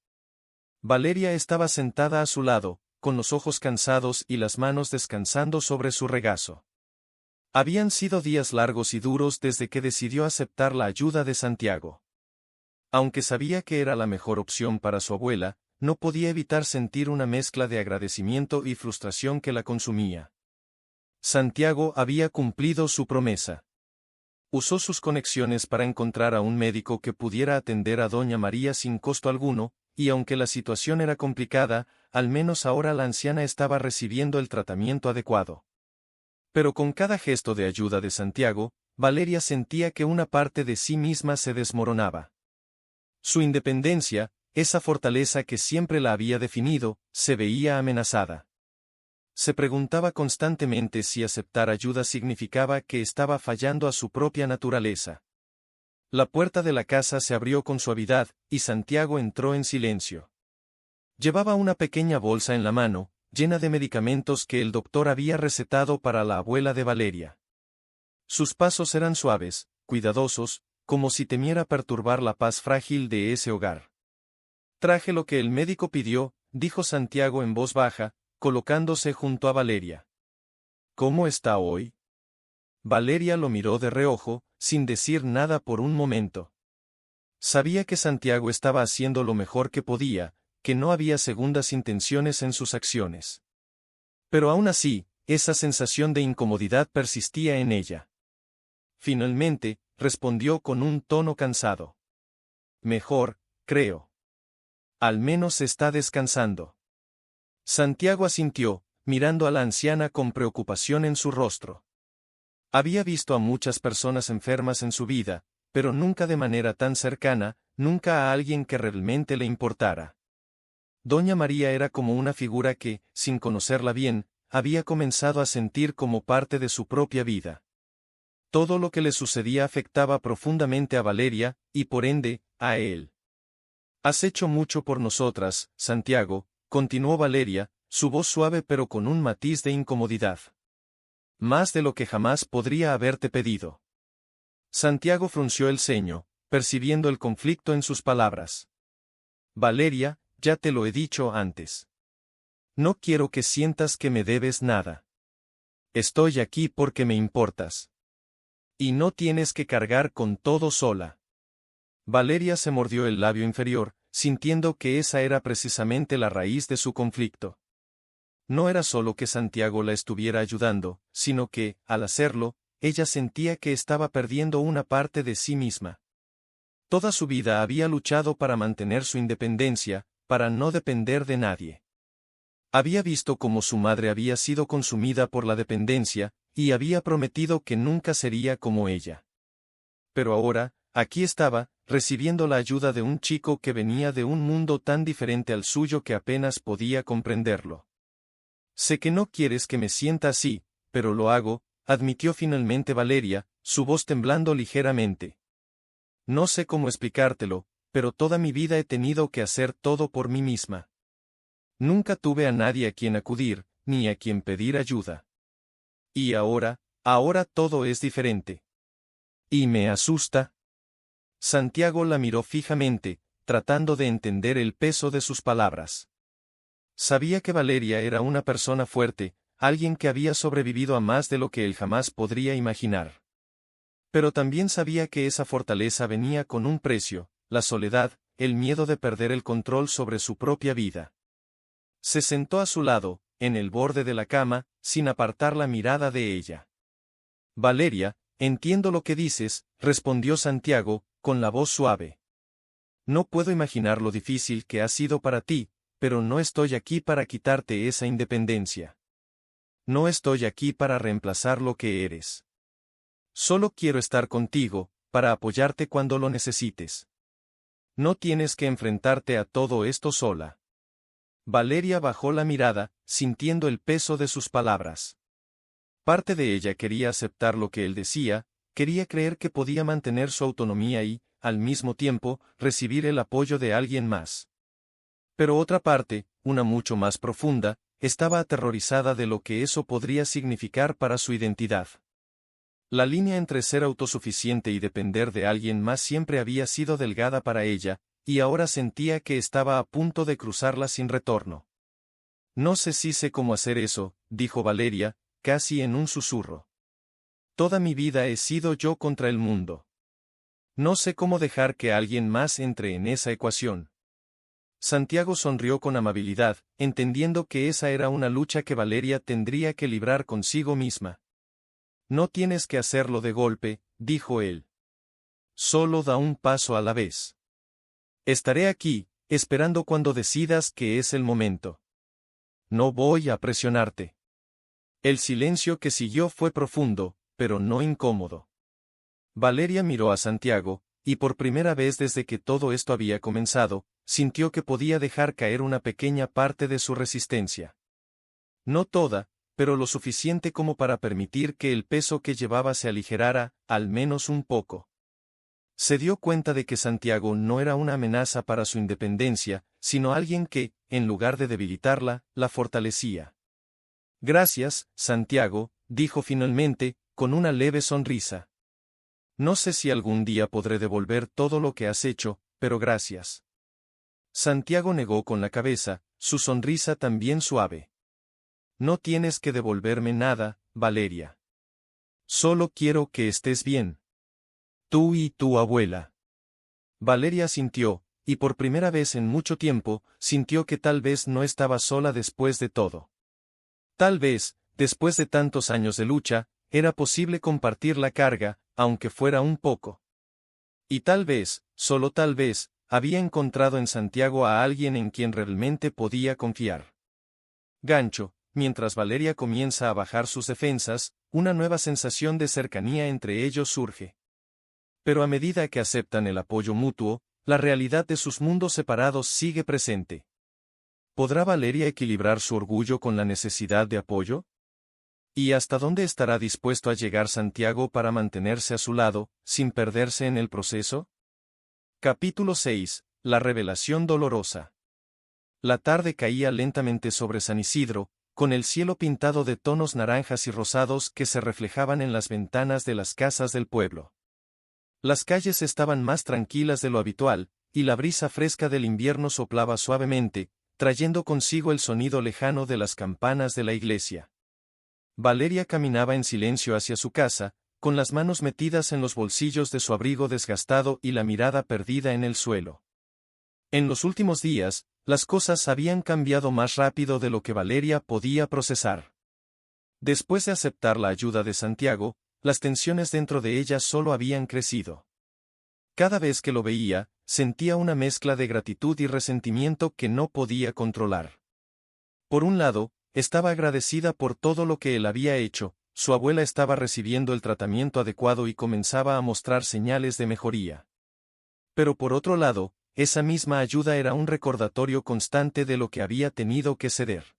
Valeria estaba sentada a su lado, con los ojos cansados y las manos descansando sobre su regazo. Habían sido días largos y duros desde que decidió aceptar la ayuda de Santiago. Aunque sabía que era la mejor opción para su abuela, no podía evitar sentir una mezcla de agradecimiento y frustración que la consumía. Santiago había cumplido su promesa. Usó sus conexiones para encontrar a un médico que pudiera atender a Doña María sin costo alguno, y aunque la situación era complicada, al menos ahora la anciana estaba recibiendo el tratamiento adecuado. Pero con cada gesto de ayuda de Santiago, Valeria sentía que una parte de sí misma se desmoronaba. Su independencia, esa fortaleza que siempre la había definido, se veía amenazada. Se preguntaba constantemente si aceptar ayuda significaba que estaba fallando a su propia naturaleza. La puerta de la casa se abrió con suavidad, y Santiago entró en silencio. Llevaba una pequeña bolsa en la mano, llena de medicamentos que el doctor había recetado para la abuela de Valeria. Sus pasos eran suaves, cuidadosos, como si temiera perturbar la paz frágil de ese hogar. Traje lo que el médico pidió, dijo Santiago en voz baja, colocándose junto a Valeria. ¿Cómo está hoy? Valeria lo miró de reojo, sin decir nada por un momento. Sabía que Santiago estaba haciendo lo mejor que podía, que no había segundas intenciones en sus acciones. Pero aún así, esa sensación de incomodidad persistía en ella. Finalmente, respondió con un tono cansado. Mejor, creo. Al menos está descansando. Santiago asintió, mirando a la anciana con preocupación en su rostro. Había visto a muchas personas enfermas en su vida, pero nunca de manera tan cercana, nunca a alguien que realmente le importara. Doña María era como una figura que, sin conocerla bien, había comenzado a sentir como parte de su propia vida. Todo lo que le sucedía afectaba profundamente a Valeria, y por ende, a él. Has hecho mucho por nosotras, Santiago, continuó Valeria, su voz suave pero con un matiz de incomodidad. Más de lo que jamás podría haberte pedido. Santiago frunció el ceño, percibiendo el conflicto en sus palabras. Valeria, ya te lo he dicho antes. No quiero que sientas que me debes nada. Estoy aquí porque me importas. Y no tienes que cargar con todo sola. Valeria se mordió el labio inferior, sintiendo que esa era precisamente la raíz de su conflicto. No era solo que Santiago la estuviera ayudando, sino que, al hacerlo, ella sentía que estaba perdiendo una parte de sí misma. Toda su vida había luchado para mantener su independencia, para no depender de nadie. Había visto cómo su madre había sido consumida por la dependencia, y había prometido que nunca sería como ella. Pero ahora, aquí estaba, recibiendo la ayuda de un chico que venía de un mundo tan diferente al suyo que apenas podía comprenderlo. Sé que no quieres que me sienta así, pero lo hago, admitió finalmente Valeria, su voz temblando ligeramente. No sé cómo explicártelo, pero toda mi vida he tenido que hacer todo por mí misma. Nunca tuve a nadie a quien acudir, ni a quien pedir ayuda. Y ahora todo es diferente. ¿Y me asusta? Santiago la miró fijamente, tratando de entender el peso de sus palabras. Sabía que Valeria era una persona fuerte, alguien que había sobrevivido a más de lo que él jamás podría imaginar. Pero también sabía que esa fortaleza venía con un precio, la soledad, el miedo de perder el control sobre su propia vida. Se sentó a su lado, en el borde de la cama, sin apartar la mirada de ella. Valeria, entiendo lo que dices, respondió Santiago, con la voz suave. No puedo imaginar lo difícil que ha sido para ti, pero no estoy aquí para quitarte esa independencia. No estoy aquí para reemplazar lo que eres. Solo quiero estar contigo, para apoyarte cuando lo necesites. No tienes que enfrentarte a todo esto sola. Valeria bajó la mirada, sintiendo el peso de sus palabras. Parte de ella quería aceptar lo que él decía, quería creer que podía mantener su autonomía y, al mismo tiempo, recibir el apoyo de alguien más. Pero otra parte, una mucho más profunda, estaba aterrorizada de lo que eso podría significar para su identidad. La línea entre ser autosuficiente y depender de alguien más siempre había sido delgada para ella, y ahora sentía que estaba a punto de cruzarla sin retorno. No sé si sé cómo hacer eso, dijo Valeria, casi en un susurro. Toda mi vida he sido yo contra el mundo. No sé cómo dejar que alguien más entre en esa ecuación. Santiago sonrió con amabilidad, entendiendo que esa era una lucha que Valeria tendría que librar consigo misma. No tienes que hacerlo de golpe, dijo él. Solo da un paso a la vez. Estaré aquí, esperando cuando decidas que es el momento. No voy a presionarte. El silencio que siguió fue profundo, pero no incómodo. Valeria miró a Santiago, y por primera vez desde que todo esto había comenzado, sintió que podía dejar caer una pequeña parte de su resistencia. No toda, pero lo suficiente como para permitir que el peso que llevaba se aligerara, al menos un poco. Se dio cuenta de que Santiago no era una amenaza para su independencia, sino alguien que, en lugar de debilitarla, la fortalecía. Gracias, Santiago, dijo finalmente, con una leve sonrisa. No sé si algún día podré devolver todo lo que has hecho, pero gracias. Santiago negó con la cabeza, su sonrisa también suave. No tienes que devolverme nada, Valeria. Solo quiero que estés bien. Tú y tu abuela. Valeria asintió, y por primera vez en mucho tiempo, sintió que tal vez no estaba sola después de todo. Tal vez, después de tantos años de lucha, era posible compartir la carga, aunque fuera un poco. Y tal vez, solo tal vez, había encontrado en Santiago a alguien en quien realmente podía confiar. Gancho, mientras Valeria comienza a bajar sus defensas, una nueva sensación de cercanía entre ellos surge. Pero a medida que aceptan el apoyo mutuo, la realidad de sus mundos separados sigue presente. ¿Podrá Valeria equilibrar su orgullo con la necesidad de apoyo? ¿Y hasta dónde estará dispuesto a llegar Santiago para mantenerse a su lado, sin perderse en el proceso? Capítulo 6. La revelación dolorosa. La tarde caía lentamente sobre San Isidro, con el cielo pintado de tonos naranjas y rosados que se reflejaban en las ventanas de las casas del pueblo. Las calles estaban más tranquilas de lo habitual, y la brisa fresca del invierno soplaba suavemente, trayendo consigo el sonido lejano de las campanas de la iglesia. Valeria caminaba en silencio hacia su casa, con las manos metidas en los bolsillos de su abrigo desgastado y la mirada perdida en el suelo. En los últimos días, las cosas habían cambiado más rápido de lo que Valeria podía procesar. Después de aceptar la ayuda de Santiago, las tensiones dentro de ella solo habían crecido. Cada vez que lo veía, sentía una mezcla de gratitud y resentimiento que no podía controlar. Por un lado, estaba agradecida por todo lo que él había hecho, su abuela estaba recibiendo el tratamiento adecuado y comenzaba a mostrar señales de mejoría. Pero por otro lado, esa misma ayuda era un recordatorio constante de lo que había tenido que ceder.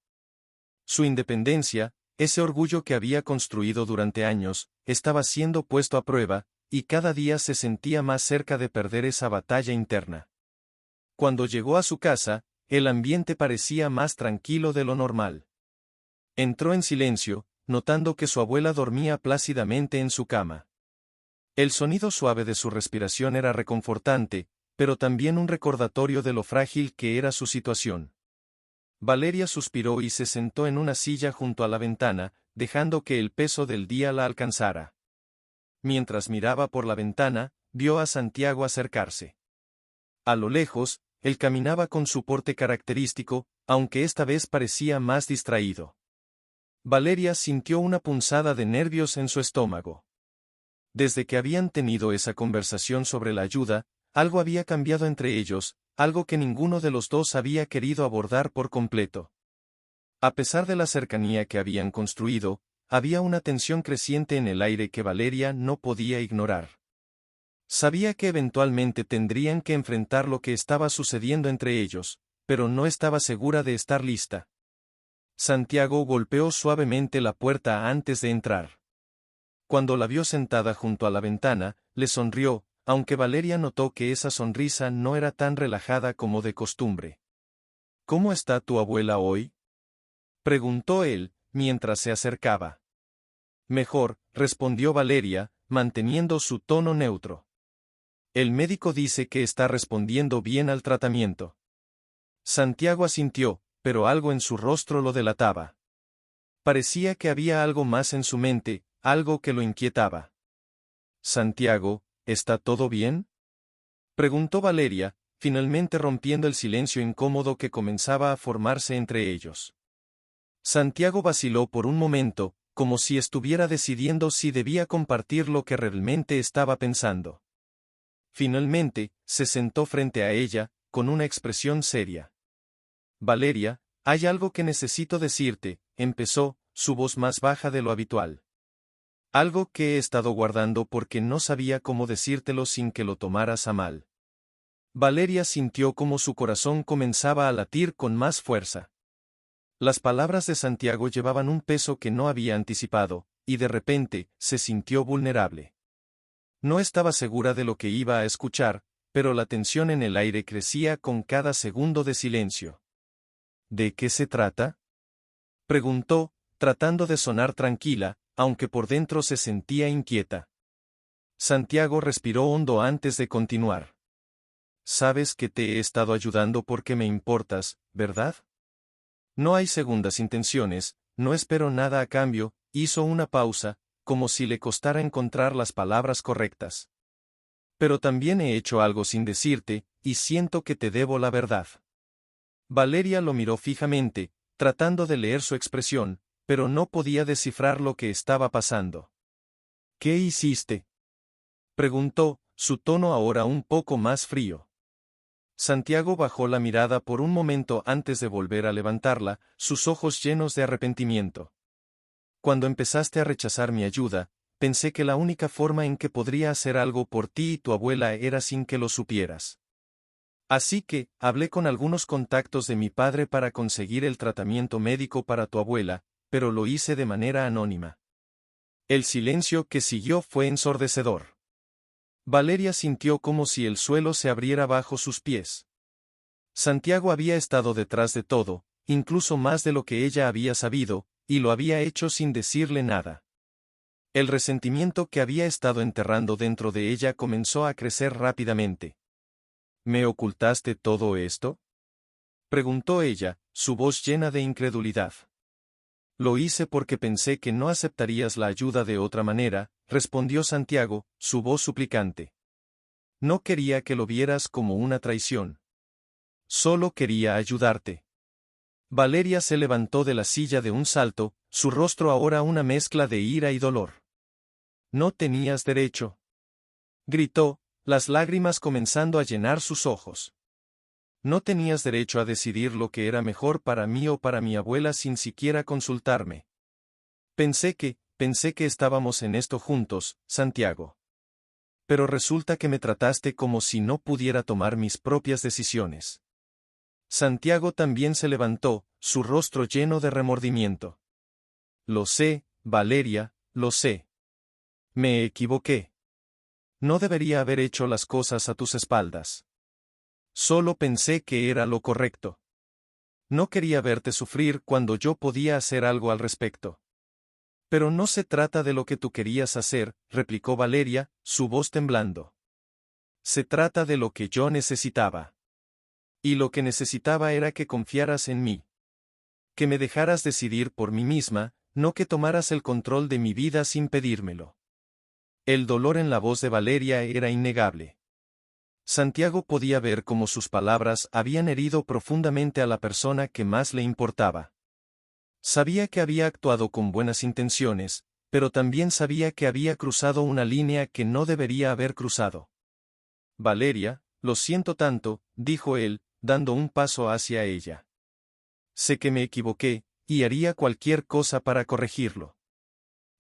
Su independencia, ese orgullo que había construido durante años, estaba siendo puesto a prueba, y cada día se sentía más cerca de perder esa batalla interna. Cuando llegó a su casa, el ambiente parecía más tranquilo de lo normal. Entró en silencio, notando que su abuela dormía plácidamente en su cama. El sonido suave de su respiración era reconfortante, pero también un recordatorio de lo frágil que era su situación. Valeria suspiró y se sentó en una silla junto a la ventana, dejando que el peso del día la alcanzara. Mientras miraba por la ventana, vio a Santiago acercarse. A lo lejos, él caminaba con su porte característico, aunque esta vez parecía más distraído. Valeria sintió una punzada de nervios en su estómago. Desde que habían tenido esa conversación sobre la ayuda, algo había cambiado entre ellos, algo que ninguno de los dos había querido abordar por completo. A pesar de la cercanía que habían construido, había una tensión creciente en el aire que Valeria no podía ignorar. Sabía que eventualmente tendrían que enfrentar lo que estaba sucediendo entre ellos, pero no estaba segura de estar lista. Santiago golpeó suavemente la puerta antes de entrar. Cuando la vio sentada junto a la ventana, le sonrió, aunque Valeria notó que esa sonrisa no era tan relajada como de costumbre. ¿Cómo está tu abuela hoy?, preguntó él, mientras se acercaba. Mejor, respondió Valeria, manteniendo su tono neutro. El médico dice que está respondiendo bien al tratamiento. Santiago asintió, pero algo en su rostro lo delataba. Parecía que había algo más en su mente, algo que lo inquietaba. Santiago, ¿está todo bien?, preguntó Valeria, finalmente rompiendo el silencio incómodo que comenzaba a formarse entre ellos. Santiago vaciló por un momento, como si estuviera decidiendo si debía compartir lo que realmente estaba pensando. Finalmente, se sentó frente a ella, con una expresión seria. Valeria, hay algo que necesito decirte, empezó, su voz más baja de lo habitual. Algo que he estado guardando porque no sabía cómo decírtelo sin que lo tomaras a mal. Valeria sintió como su corazón comenzaba a latir con más fuerza. Las palabras de Santiago llevaban un peso que no había anticipado, y de repente, se sintió vulnerable. No estaba segura de lo que iba a escuchar, pero la tensión en el aire crecía con cada segundo de silencio. ¿De qué se trata?, preguntó, tratando de sonar tranquila, aunque por dentro se sentía inquieta. Santiago respiró hondo antes de continuar. Sabes que te he estado ayudando porque me importas, ¿verdad? No hay segundas intenciones, no espero nada a cambio, hizo una pausa, como si le costara encontrar las palabras correctas. Pero también he hecho algo sin decirte, y siento que te debo la verdad. Valeria lo miró fijamente, tratando de leer su expresión, pero no podía descifrar lo que estaba pasando. ¿Qué hiciste?, preguntó, su tono ahora un poco más frío. Santiago bajó la mirada por un momento antes de volver a levantarla, sus ojos llenos de arrepentimiento. Cuando empezaste a rechazar mi ayuda, pensé que la única forma en que podría hacer algo por ti y tu abuela era sin que lo supieras. Así que, hablé con algunos contactos de mi padre para conseguir el tratamiento médico para tu abuela, pero lo hice de manera anónima. El silencio que siguió fue ensordecedor. Valeria sintió como si el suelo se abriera bajo sus pies. Santiago había estado detrás de todo, incluso más de lo que ella había sabido, y lo había hecho sin decirle nada. El resentimiento que había estado enterrando dentro de ella comenzó a crecer rápidamente. ¿Me ocultaste todo esto?, preguntó ella, su voz llena de incredulidad. Lo hice porque pensé que no aceptarías la ayuda de otra manera, respondió Santiago, su voz suplicante. No quería que lo vieras como una traición. Solo quería ayudarte. Valeria se levantó de la silla de un salto, su rostro ahora una mezcla de ira y dolor. No tenías derecho, gritó, las lágrimas comenzando a llenar sus ojos. No tenías derecho a decidir lo que era mejor para mí o para mi abuela sin siquiera consultarme. Pensé que estábamos en esto juntos, Santiago. Pero resulta que me trataste como si no pudiera tomar mis propias decisiones. Santiago también se levantó, su rostro lleno de remordimiento. Lo sé, Valeria, lo sé. Me equivoqué. No debería haber hecho las cosas a tus espaldas. Solo pensé que era lo correcto. No quería verte sufrir cuando yo podía hacer algo al respecto. Pero no se trata de lo que tú querías hacer, replicó Valeria, su voz temblando. Se trata de lo que yo necesitaba. Y lo que necesitaba era que confiaras en mí. Que me dejaras decidir por mí misma, no que tomaras el control de mi vida sin pedírmelo. El dolor en la voz de Valeria era innegable. Santiago podía ver cómo sus palabras habían herido profundamente a la persona que más le importaba. Sabía que había actuado con buenas intenciones, pero también sabía que había cruzado una línea que no debería haber cruzado. Valeria, Lo siento tanto, dijo él, dando un paso hacia ella. Sé que me equivoqué, y haría cualquier cosa para corregirlo.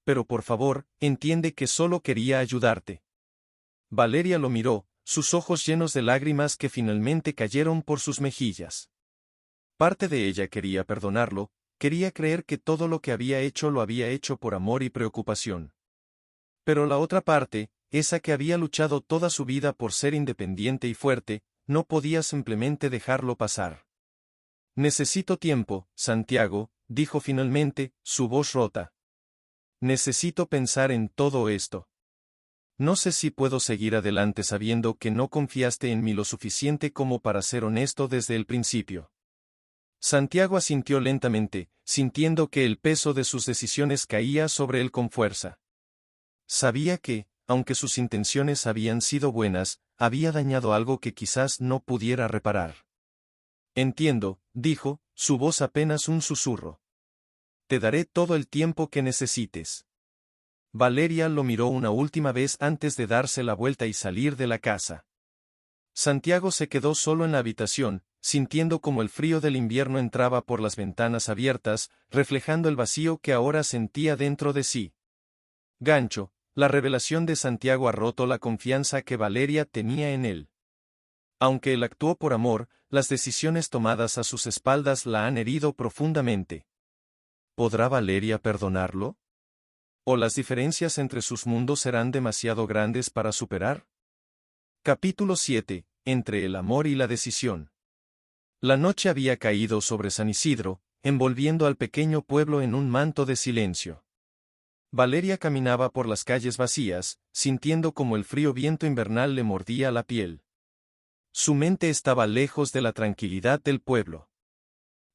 Pero por favor, entiende que solo quería ayudarte. Valeria lo miró, sus ojos llenos de lágrimas que finalmente cayeron por sus mejillas. Parte de ella quería perdonarlo, quería creer que todo lo que había hecho lo había hecho por amor y preocupación. Pero la otra parte, esa que había luchado toda su vida por ser independiente y fuerte, no podía simplemente dejarlo pasar. Necesito tiempo, Santiago, dijo finalmente, su voz rota. Necesito pensar en todo esto. No sé si puedo seguir adelante sabiendo que no confiaste en mí lo suficiente como para ser honesto desde el principio. Santiago asintió lentamente, sintiendo que el peso de sus decisiones caía sobre él con fuerza. Sabía que, aunque sus intenciones habían sido buenas, había dañado algo que quizás no pudiera reparar. Entiendo, dijo, su voz apenas un susurro. Te daré todo el tiempo que necesites. Valeria lo miró una última vez antes de darse la vuelta y salir de la casa. Santiago se quedó solo en la habitación, sintiendo como el frío del invierno entraba por las ventanas abiertas, reflejando el vacío que ahora sentía dentro de sí. Gancho, la revelación de Santiago ha roto la confianza que Valeria tenía en él. Aunque él actuó por amor, las decisiones tomadas a sus espaldas la han herido profundamente. ¿Podrá Valeria perdonarlo? ¿O las diferencias entre sus mundos serán demasiado grandes para superar? Capítulo 7. Entre el amor y la decisión. La noche había caído sobre San Isidro, envolviendo al pequeño pueblo en un manto de silencio. Valeria caminaba por las calles vacías, sintiendo como el frío viento invernal le mordía la piel. Su mente estaba lejos de la tranquilidad del pueblo.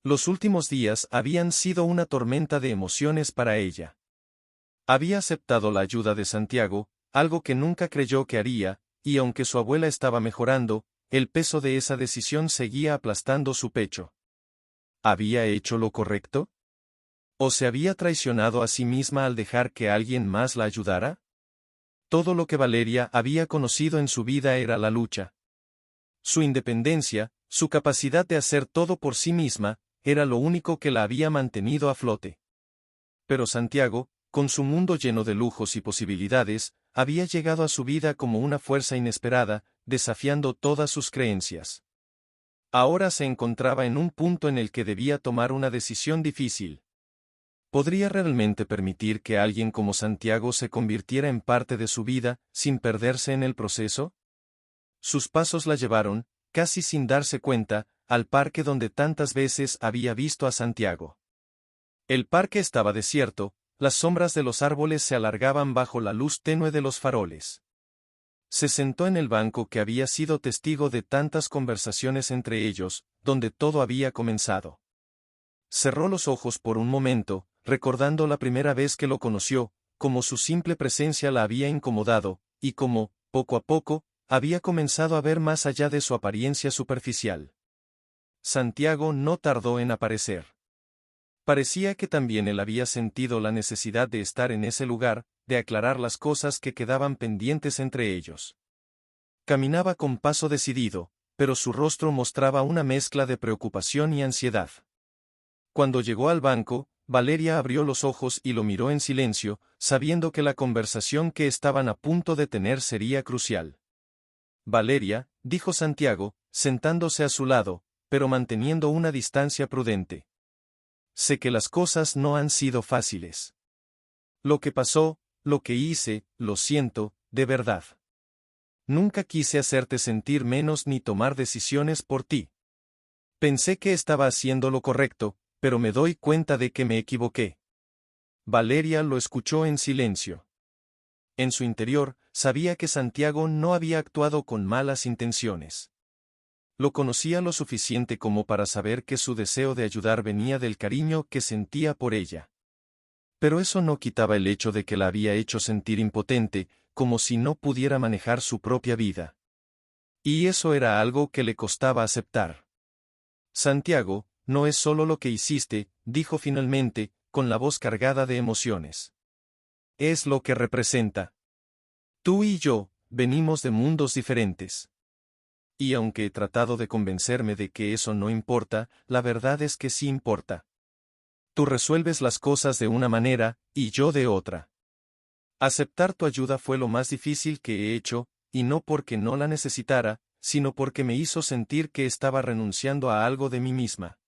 Los últimos días habían sido una tormenta de emociones para ella. Había aceptado la ayuda de Santiago, algo que nunca creyó que haría, y aunque su abuela estaba mejorando, el peso de esa decisión seguía aplastando su pecho. ¿Había hecho lo correcto? ¿O se había traicionado a sí misma al dejar que alguien más la ayudara? Todo lo que Valeria había conocido en su vida era la lucha. Su independencia, su capacidad de hacer todo por sí misma, era lo único que la había mantenido a flote. Pero Santiago, con su mundo lleno de lujos y posibilidades, había llegado a su vida como una fuerza inesperada, desafiando todas sus creencias. Ahora se encontraba en un punto en el que debía tomar una decisión difícil. ¿Podría realmente permitir que alguien como Santiago se convirtiera en parte de su vida, sin perderse en el proceso? Sus pasos la llevaron, casi sin darse cuenta, al parque donde tantas veces había visto a Santiago. El parque estaba desierto, las sombras de los árboles se alargaban bajo la luz tenue de los faroles. Se sentó en el banco que había sido testigo de tantas conversaciones entre ellos, donde todo había comenzado. Cerró los ojos por un momento, recordando la primera vez que lo conoció, cómo su simple presencia la había incomodado, y cómo, poco a poco, había comenzado a ver más allá de su apariencia superficial. Santiago no tardó en aparecer. Parecía que también él había sentido la necesidad de estar en ese lugar, de aclarar las cosas que quedaban pendientes entre ellos. Caminaba con paso decidido, pero su rostro mostraba una mezcla de preocupación y ansiedad. Cuando llegó al banco, Valeria abrió los ojos y lo miró en silencio, sabiendo que la conversación que estaban a punto de tener sería crucial. Valeria, dijo Santiago, sentándose a su lado, pero manteniendo una distancia prudente. Sé que las cosas no han sido fáciles. Lo que pasó, lo que hice, lo siento, de verdad. Nunca quise hacerte sentir menos ni tomar decisiones por ti. Pensé que estaba haciendo lo correcto, pero me doy cuenta de que me equivoqué. Valeria lo escuchó en silencio. En su interior, sabía que Santiago no había actuado con malas intenciones. Lo conocía lo suficiente como para saber que su deseo de ayudar venía del cariño que sentía por ella. Pero eso no quitaba el hecho de que la había hecho sentir impotente, como si no pudiera manejar su propia vida. Y eso era algo que le costaba aceptar. Santiago, no es solo lo que hiciste, dijo finalmente, con la voz cargada de emociones. Es lo que representa. Tú y yo, venimos de mundos diferentes. Y aunque he tratado de convencerme de que eso no importa, la verdad es que sí importa. Tú resuelves las cosas de una manera, y yo de otra. Aceptar tu ayuda fue lo más difícil que he hecho, y no porque no la necesitara, sino porque me hizo sentir que estaba renunciando a algo de mí misma.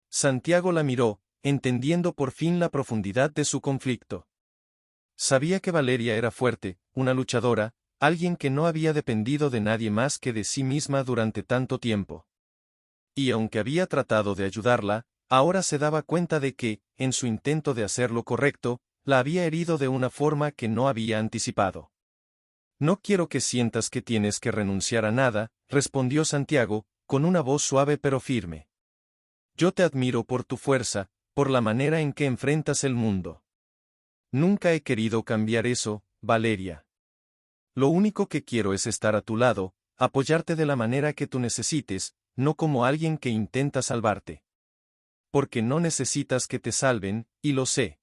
Santiago la miró, entendiendo por fin la profundidad de su conflicto. Sabía que Valeria era fuerte, una luchadora, alguien que no había dependido de nadie más que de sí misma durante tanto tiempo. Y aunque había tratado de ayudarla, ahora se daba cuenta de que, en su intento de hacer lo correcto, la había herido de una forma que no había anticipado. No quiero que sientas que tienes que renunciar a nada, respondió Santiago, con una voz suave pero firme. Yo te admiro por tu fuerza, por la manera en que enfrentas el mundo. Nunca he querido cambiar eso, Valeria. Lo único que quiero es estar a tu lado, apoyarte de la manera que tú necesites, no como alguien que intenta salvarte. Porque no necesitas que te salven, y lo sé.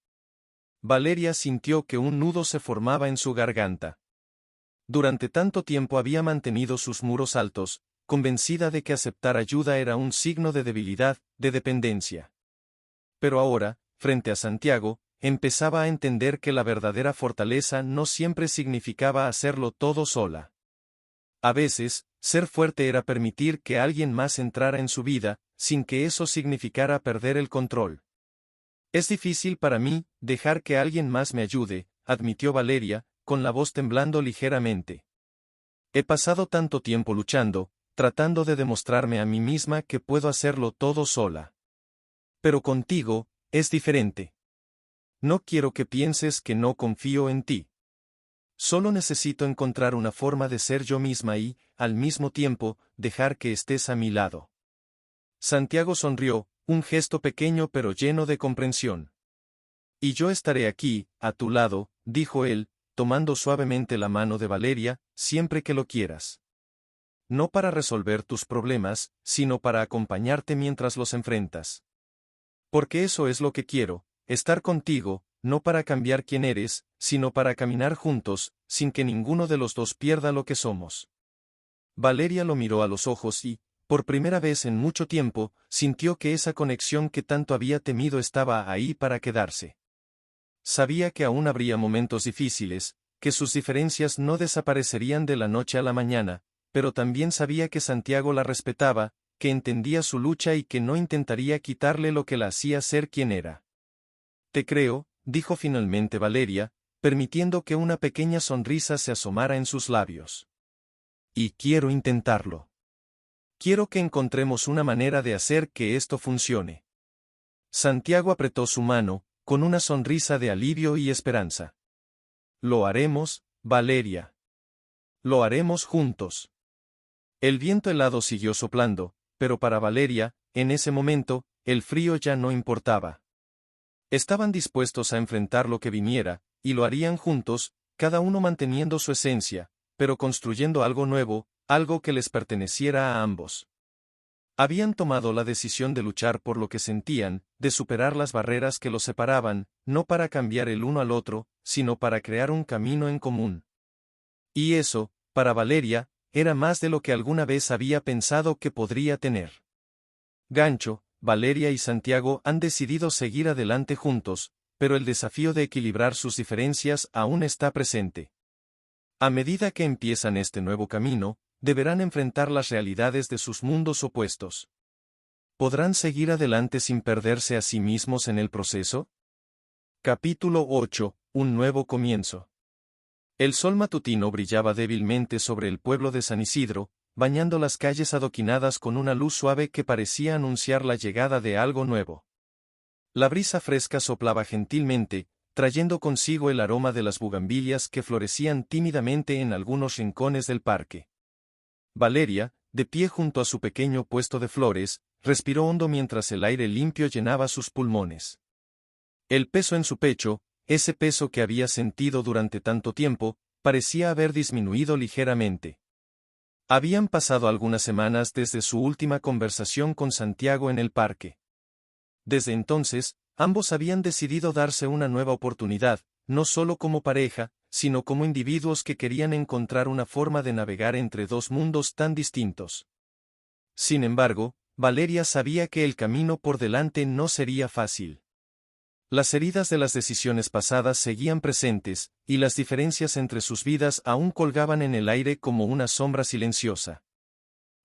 Valeria sintió que un nudo se formaba en su garganta. Durante tanto tiempo había mantenido sus muros altos, convencida de que aceptar ayuda era un signo de debilidad, de dependencia. Pero ahora, frente a Santiago, empezaba a entender que la verdadera fortaleza no siempre significaba hacerlo todo sola. A veces, ser fuerte era permitir que alguien más entrara en su vida, sin que eso significara perder el control. Es difícil para mí, dejar que alguien más me ayude, admitió Valeria, con la voz temblando ligeramente. He pasado tanto tiempo luchando, tratando de demostrarme a mí misma que puedo hacerlo todo sola. Pero contigo, es diferente. No quiero que pienses que no confío en ti. Solo necesito encontrar una forma de ser yo misma y, al mismo tiempo, dejar que estés a mi lado. Santiago sonrió, un gesto pequeño pero lleno de comprensión. Y yo estaré aquí, a tu lado, dijo él, tomando suavemente la mano de Valeria, siempre que lo quieras. No para resolver tus problemas, sino para acompañarte mientras los enfrentas. Porque eso es lo que quiero, estar contigo, no para cambiar quién eres, sino para caminar juntos, sin que ninguno de los dos pierda lo que somos. Valeria lo miró a los ojos y, por primera vez en mucho tiempo, sintió que esa conexión que tanto había temido estaba ahí para quedarse. Sabía que aún habría momentos difíciles, que sus diferencias no desaparecerían de la noche a la mañana, pero también sabía que Santiago la respetaba, que entendía su lucha y que no intentaría quitarle lo que la hacía ser quien era. Te creo, dijo finalmente Valeria, permitiendo que una pequeña sonrisa se asomara en sus labios. Y quiero intentarlo. Quiero que encontremos una manera de hacer que esto funcione. Santiago apretó su mano, con una sonrisa de alivio y esperanza. Lo haremos, Valeria. Lo haremos juntos. El viento helado siguió soplando, pero para Valeria, en ese momento, el frío ya no importaba. Estaban dispuestos a enfrentar lo que viniera, y lo harían juntos, cada uno manteniendo su esencia, pero construyendo algo nuevo, algo que les perteneciera a ambos. Habían tomado la decisión de luchar por lo que sentían, de superar las barreras que los separaban, no para cambiar el uno al otro, sino para crear un camino en común. Y eso, para Valeria, era más de lo que alguna vez había pensado que podría tener. Gancho, Valeria y Santiago han decidido seguir adelante juntos, pero el desafío de equilibrar sus diferencias aún está presente. A medida que empiezan este nuevo camino, deberán enfrentar las realidades de sus mundos opuestos. ¿Podrán seguir adelante sin perderse a sí mismos en el proceso? Capítulo 8. Un nuevo comienzo. El sol matutino brillaba débilmente sobre el pueblo de San Isidro, bañando las calles adoquinadas con una luz suave que parecía anunciar la llegada de algo nuevo. La brisa fresca soplaba gentilmente, trayendo consigo el aroma de las bugambilias que florecían tímidamente en algunos rincones del parque. Valeria, de pie junto a su pequeño puesto de flores, respiró hondo mientras el aire limpio llenaba sus pulmones. El peso en su pecho, ese peso que había sentido durante tanto tiempo, parecía haber disminuido ligeramente. Habían pasado algunas semanas desde su última conversación con Santiago en el parque. Desde entonces, ambos habían decidido darse una nueva oportunidad, no solo como pareja, sino como individuos que querían encontrar una forma de navegar entre dos mundos tan distintos. Sin embargo, Valeria sabía que el camino por delante no sería fácil. Las heridas de las decisiones pasadas seguían presentes, y las diferencias entre sus vidas aún colgaban en el aire como una sombra silenciosa.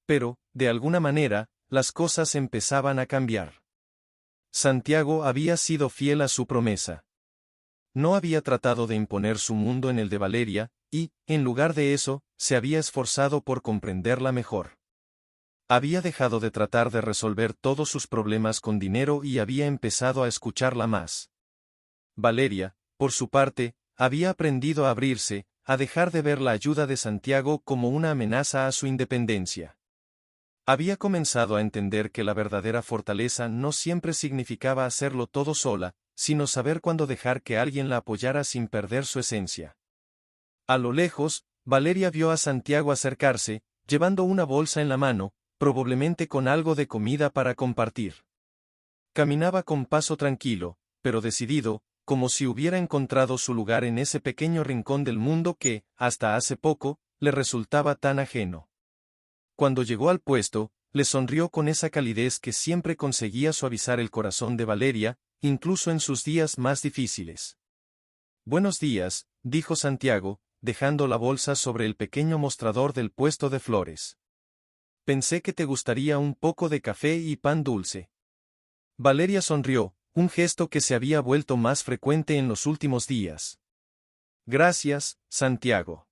Pero, de alguna manera, las cosas empezaban a cambiar. Santiago había sido fiel a su promesa. No había tratado de imponer su mundo en el de Valeria, y, en lugar de eso, se había esforzado por comprenderla mejor. Había dejado de tratar de resolver todos sus problemas con dinero y había empezado a escucharla más. Valeria, por su parte, había aprendido a abrirse, a dejar de ver la ayuda de Santiago como una amenaza a su independencia. Había comenzado a entender que la verdadera fortaleza no siempre significaba hacerlo todo sola, sino saber cuándo dejar que alguien la apoyara sin perder su esencia. A lo lejos, Valeria vio a Santiago acercarse, llevando una bolsa en la mano, probablemente con algo de comida para compartir. Caminaba con paso tranquilo, pero decidido, como si hubiera encontrado su lugar en ese pequeño rincón del mundo que, hasta hace poco, le resultaba tan ajeno. Cuando llegó al puesto, le sonrió con esa calidez que siempre conseguía suavizar el corazón de Valeria, incluso en sus días más difíciles. «Buenos días», dijo Santiago, dejando la bolsa sobre el pequeño mostrador del puesto de flores. «Pensé que te gustaría un poco de café y pan dulce». Valeria sonrió, un gesto que se había vuelto más frecuente en los últimos días. «Gracias, Santiago.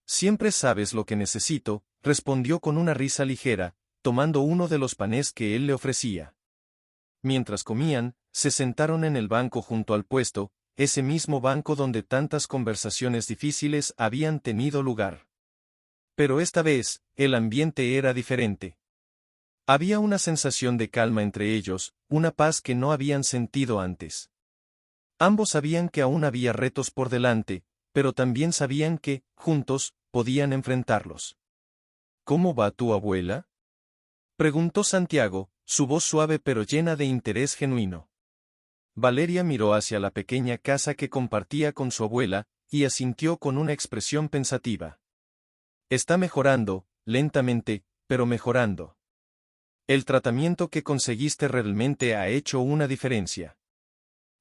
Siempre sabes lo que necesito», respondió con una risa ligera, tomando uno de los panes que él le ofrecía. Mientras comían, se sentaron en el banco junto al puesto, ese mismo banco donde tantas conversaciones difíciles habían tenido lugar. Pero esta vez, el ambiente era diferente. Había una sensación de calma entre ellos, una paz que no habían sentido antes. Ambos sabían que aún había retos por delante, pero también sabían que, juntos, podían enfrentarlos. «¿Cómo va tu abuela?», preguntó Santiago, su voz suave pero llena de interés genuino. Valeria miró hacia la pequeña casa que compartía con su abuela, y asintió con una expresión pensativa. «Está mejorando, lentamente, pero mejorando. El tratamiento que conseguiste realmente ha hecho una diferencia.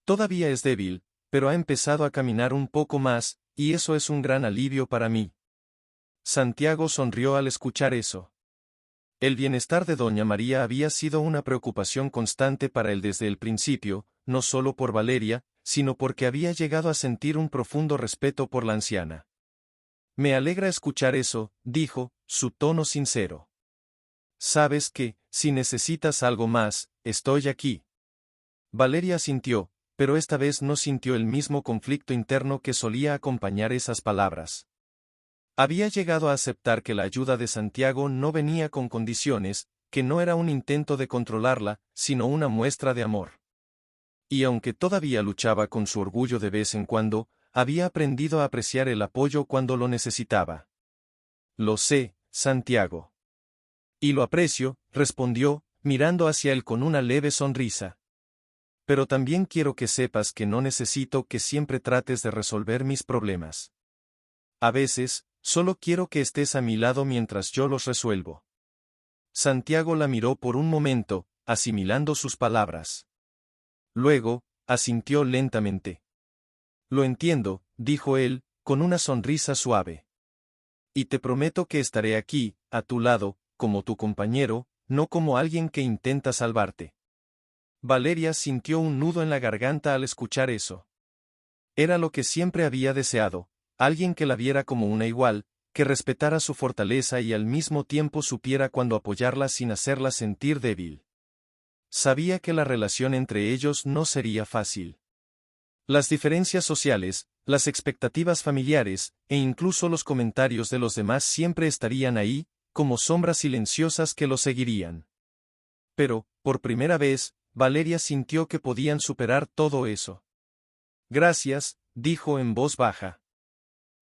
Todavía es débil, pero ha empezado a caminar un poco más, y eso es un gran alivio para mí». Santiago sonrió al escuchar eso. El bienestar de doña María había sido una preocupación constante para él desde el principio, no solo por Valeria, sino porque había llegado a sentir un profundo respeto por la anciana. «Me alegra escuchar eso», dijo, su tono sincero. «Sabes que, si necesitas algo más, estoy aquí». Valeria asintió, pero esta vez no sintió el mismo conflicto interno que solía acompañar esas palabras. Había llegado a aceptar que la ayuda de Santiago no venía con condiciones, que no era un intento de controlarla, sino una muestra de amor. Y aunque todavía luchaba con su orgullo de vez en cuando, había aprendido a apreciar el apoyo cuando lo necesitaba. «Lo sé, Santiago. Y lo aprecio», respondió, mirando hacia él con una leve sonrisa. «Pero también quiero que sepas que no necesito que siempre trates de resolver mis problemas. A veces, solo quiero que estés a mi lado mientras yo los resuelvo». Santiago la miró por un momento, asimilando sus palabras. Luego, asintió lentamente. «Lo entiendo», dijo él, con una sonrisa suave. «Y te prometo que estaré aquí, a tu lado, como tu compañero, no como alguien que intenta salvarte». Valeria sintió un nudo en la garganta al escuchar eso. Era lo que siempre había deseado, alguien que la viera como una igual, que respetara su fortaleza y al mismo tiempo supiera cuándo apoyarla sin hacerla sentir débil. Sabía que la relación entre ellos no sería fácil. Las diferencias sociales, las expectativas familiares, e incluso los comentarios de los demás siempre estarían ahí, como sombras silenciosas que lo seguirían. Pero, por primera vez, Valeria sintió que podían superar todo eso. «Gracias», dijo en voz baja.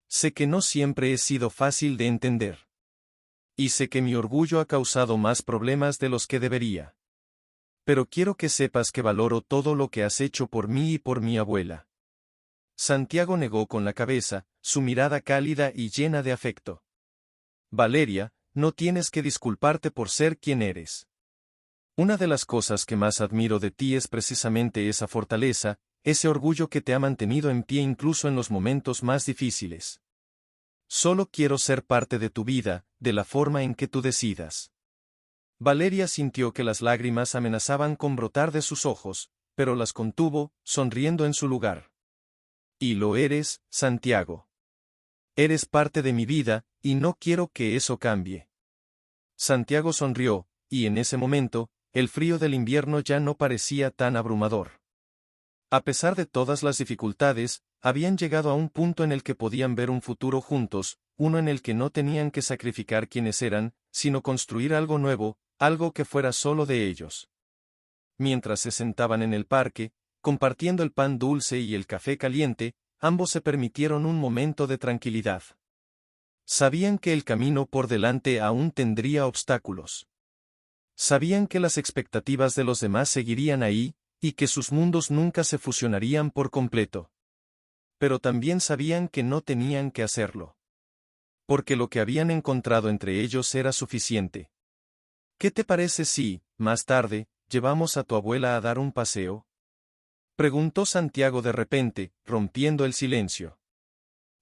«Sé que no siempre he sido fácil de entender. Y sé que mi orgullo ha causado más problemas de los que debería. Pero quiero que sepas que valoro todo lo que has hecho por mí y por mi abuela». Santiago negó con la cabeza, su mirada cálida y llena de afecto. Valeria, no tienes que disculparte por ser quien eres. Una de las cosas que más admiro de ti es precisamente esa fortaleza, ese orgullo que te ha mantenido en pie incluso en los momentos más difíciles. Solo quiero ser parte de tu vida, de la forma en que tú decidas. Valeria sintió que las lágrimas amenazaban con brotar de sus ojos, pero las contuvo, sonriendo en su lugar. Y lo eres, Santiago. Eres parte de mi vida, y no quiero que eso cambie. Santiago sonrió, y en ese momento, el frío del invierno ya no parecía tan abrumador. A pesar de todas las dificultades, habían llegado a un punto en el que podían ver un futuro juntos, uno en el que no tenían que sacrificar quienes eran, sino construir algo nuevo, algo que fuera solo de ellos. Mientras se sentaban en el parque, compartiendo el pan dulce y el café caliente, ambos se permitieron un momento de tranquilidad. Sabían que el camino por delante aún tendría obstáculos. Sabían que las expectativas de los demás seguirían ahí, y que sus mundos nunca se fusionarían por completo. Pero también sabían que no tenían que hacerlo. Porque lo que habían encontrado entre ellos era suficiente. ¿Qué te parece si, más tarde, llevamos a tu abuela a dar un paseo? Preguntó Santiago de repente, rompiendo el silencio.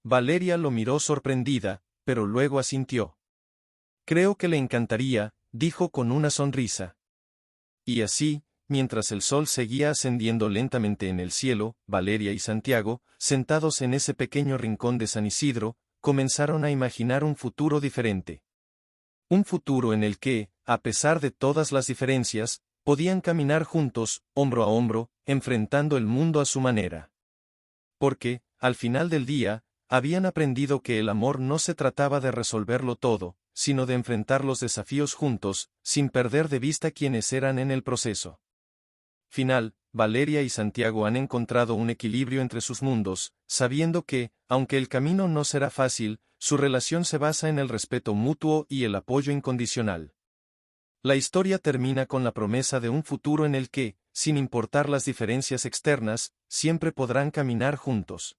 Valeria lo miró sorprendida, pero luego asintió. Creo que le encantaría, dijo con una sonrisa. Y así, mientras el sol seguía ascendiendo lentamente en el cielo, Valeria y Santiago, sentados en ese pequeño rincón de San Isidro, comenzaron a imaginar un futuro diferente. Un futuro en el que, a pesar de todas las diferencias, podían caminar juntos, hombro a hombro, enfrentando el mundo a su manera. Porque, al final del día, habían aprendido que el amor no se trataba de resolverlo todo, sino de enfrentar los desafíos juntos, sin perder de vista quiénes eran en el proceso. Final, Valeria y Santiago han encontrado un equilibrio entre sus mundos, sabiendo que, aunque el camino no será fácil, su relación se basa en el respeto mutuo y el apoyo incondicional. La historia termina con la promesa de un futuro en el que, sin importar las diferencias externas, siempre podrán caminar juntos.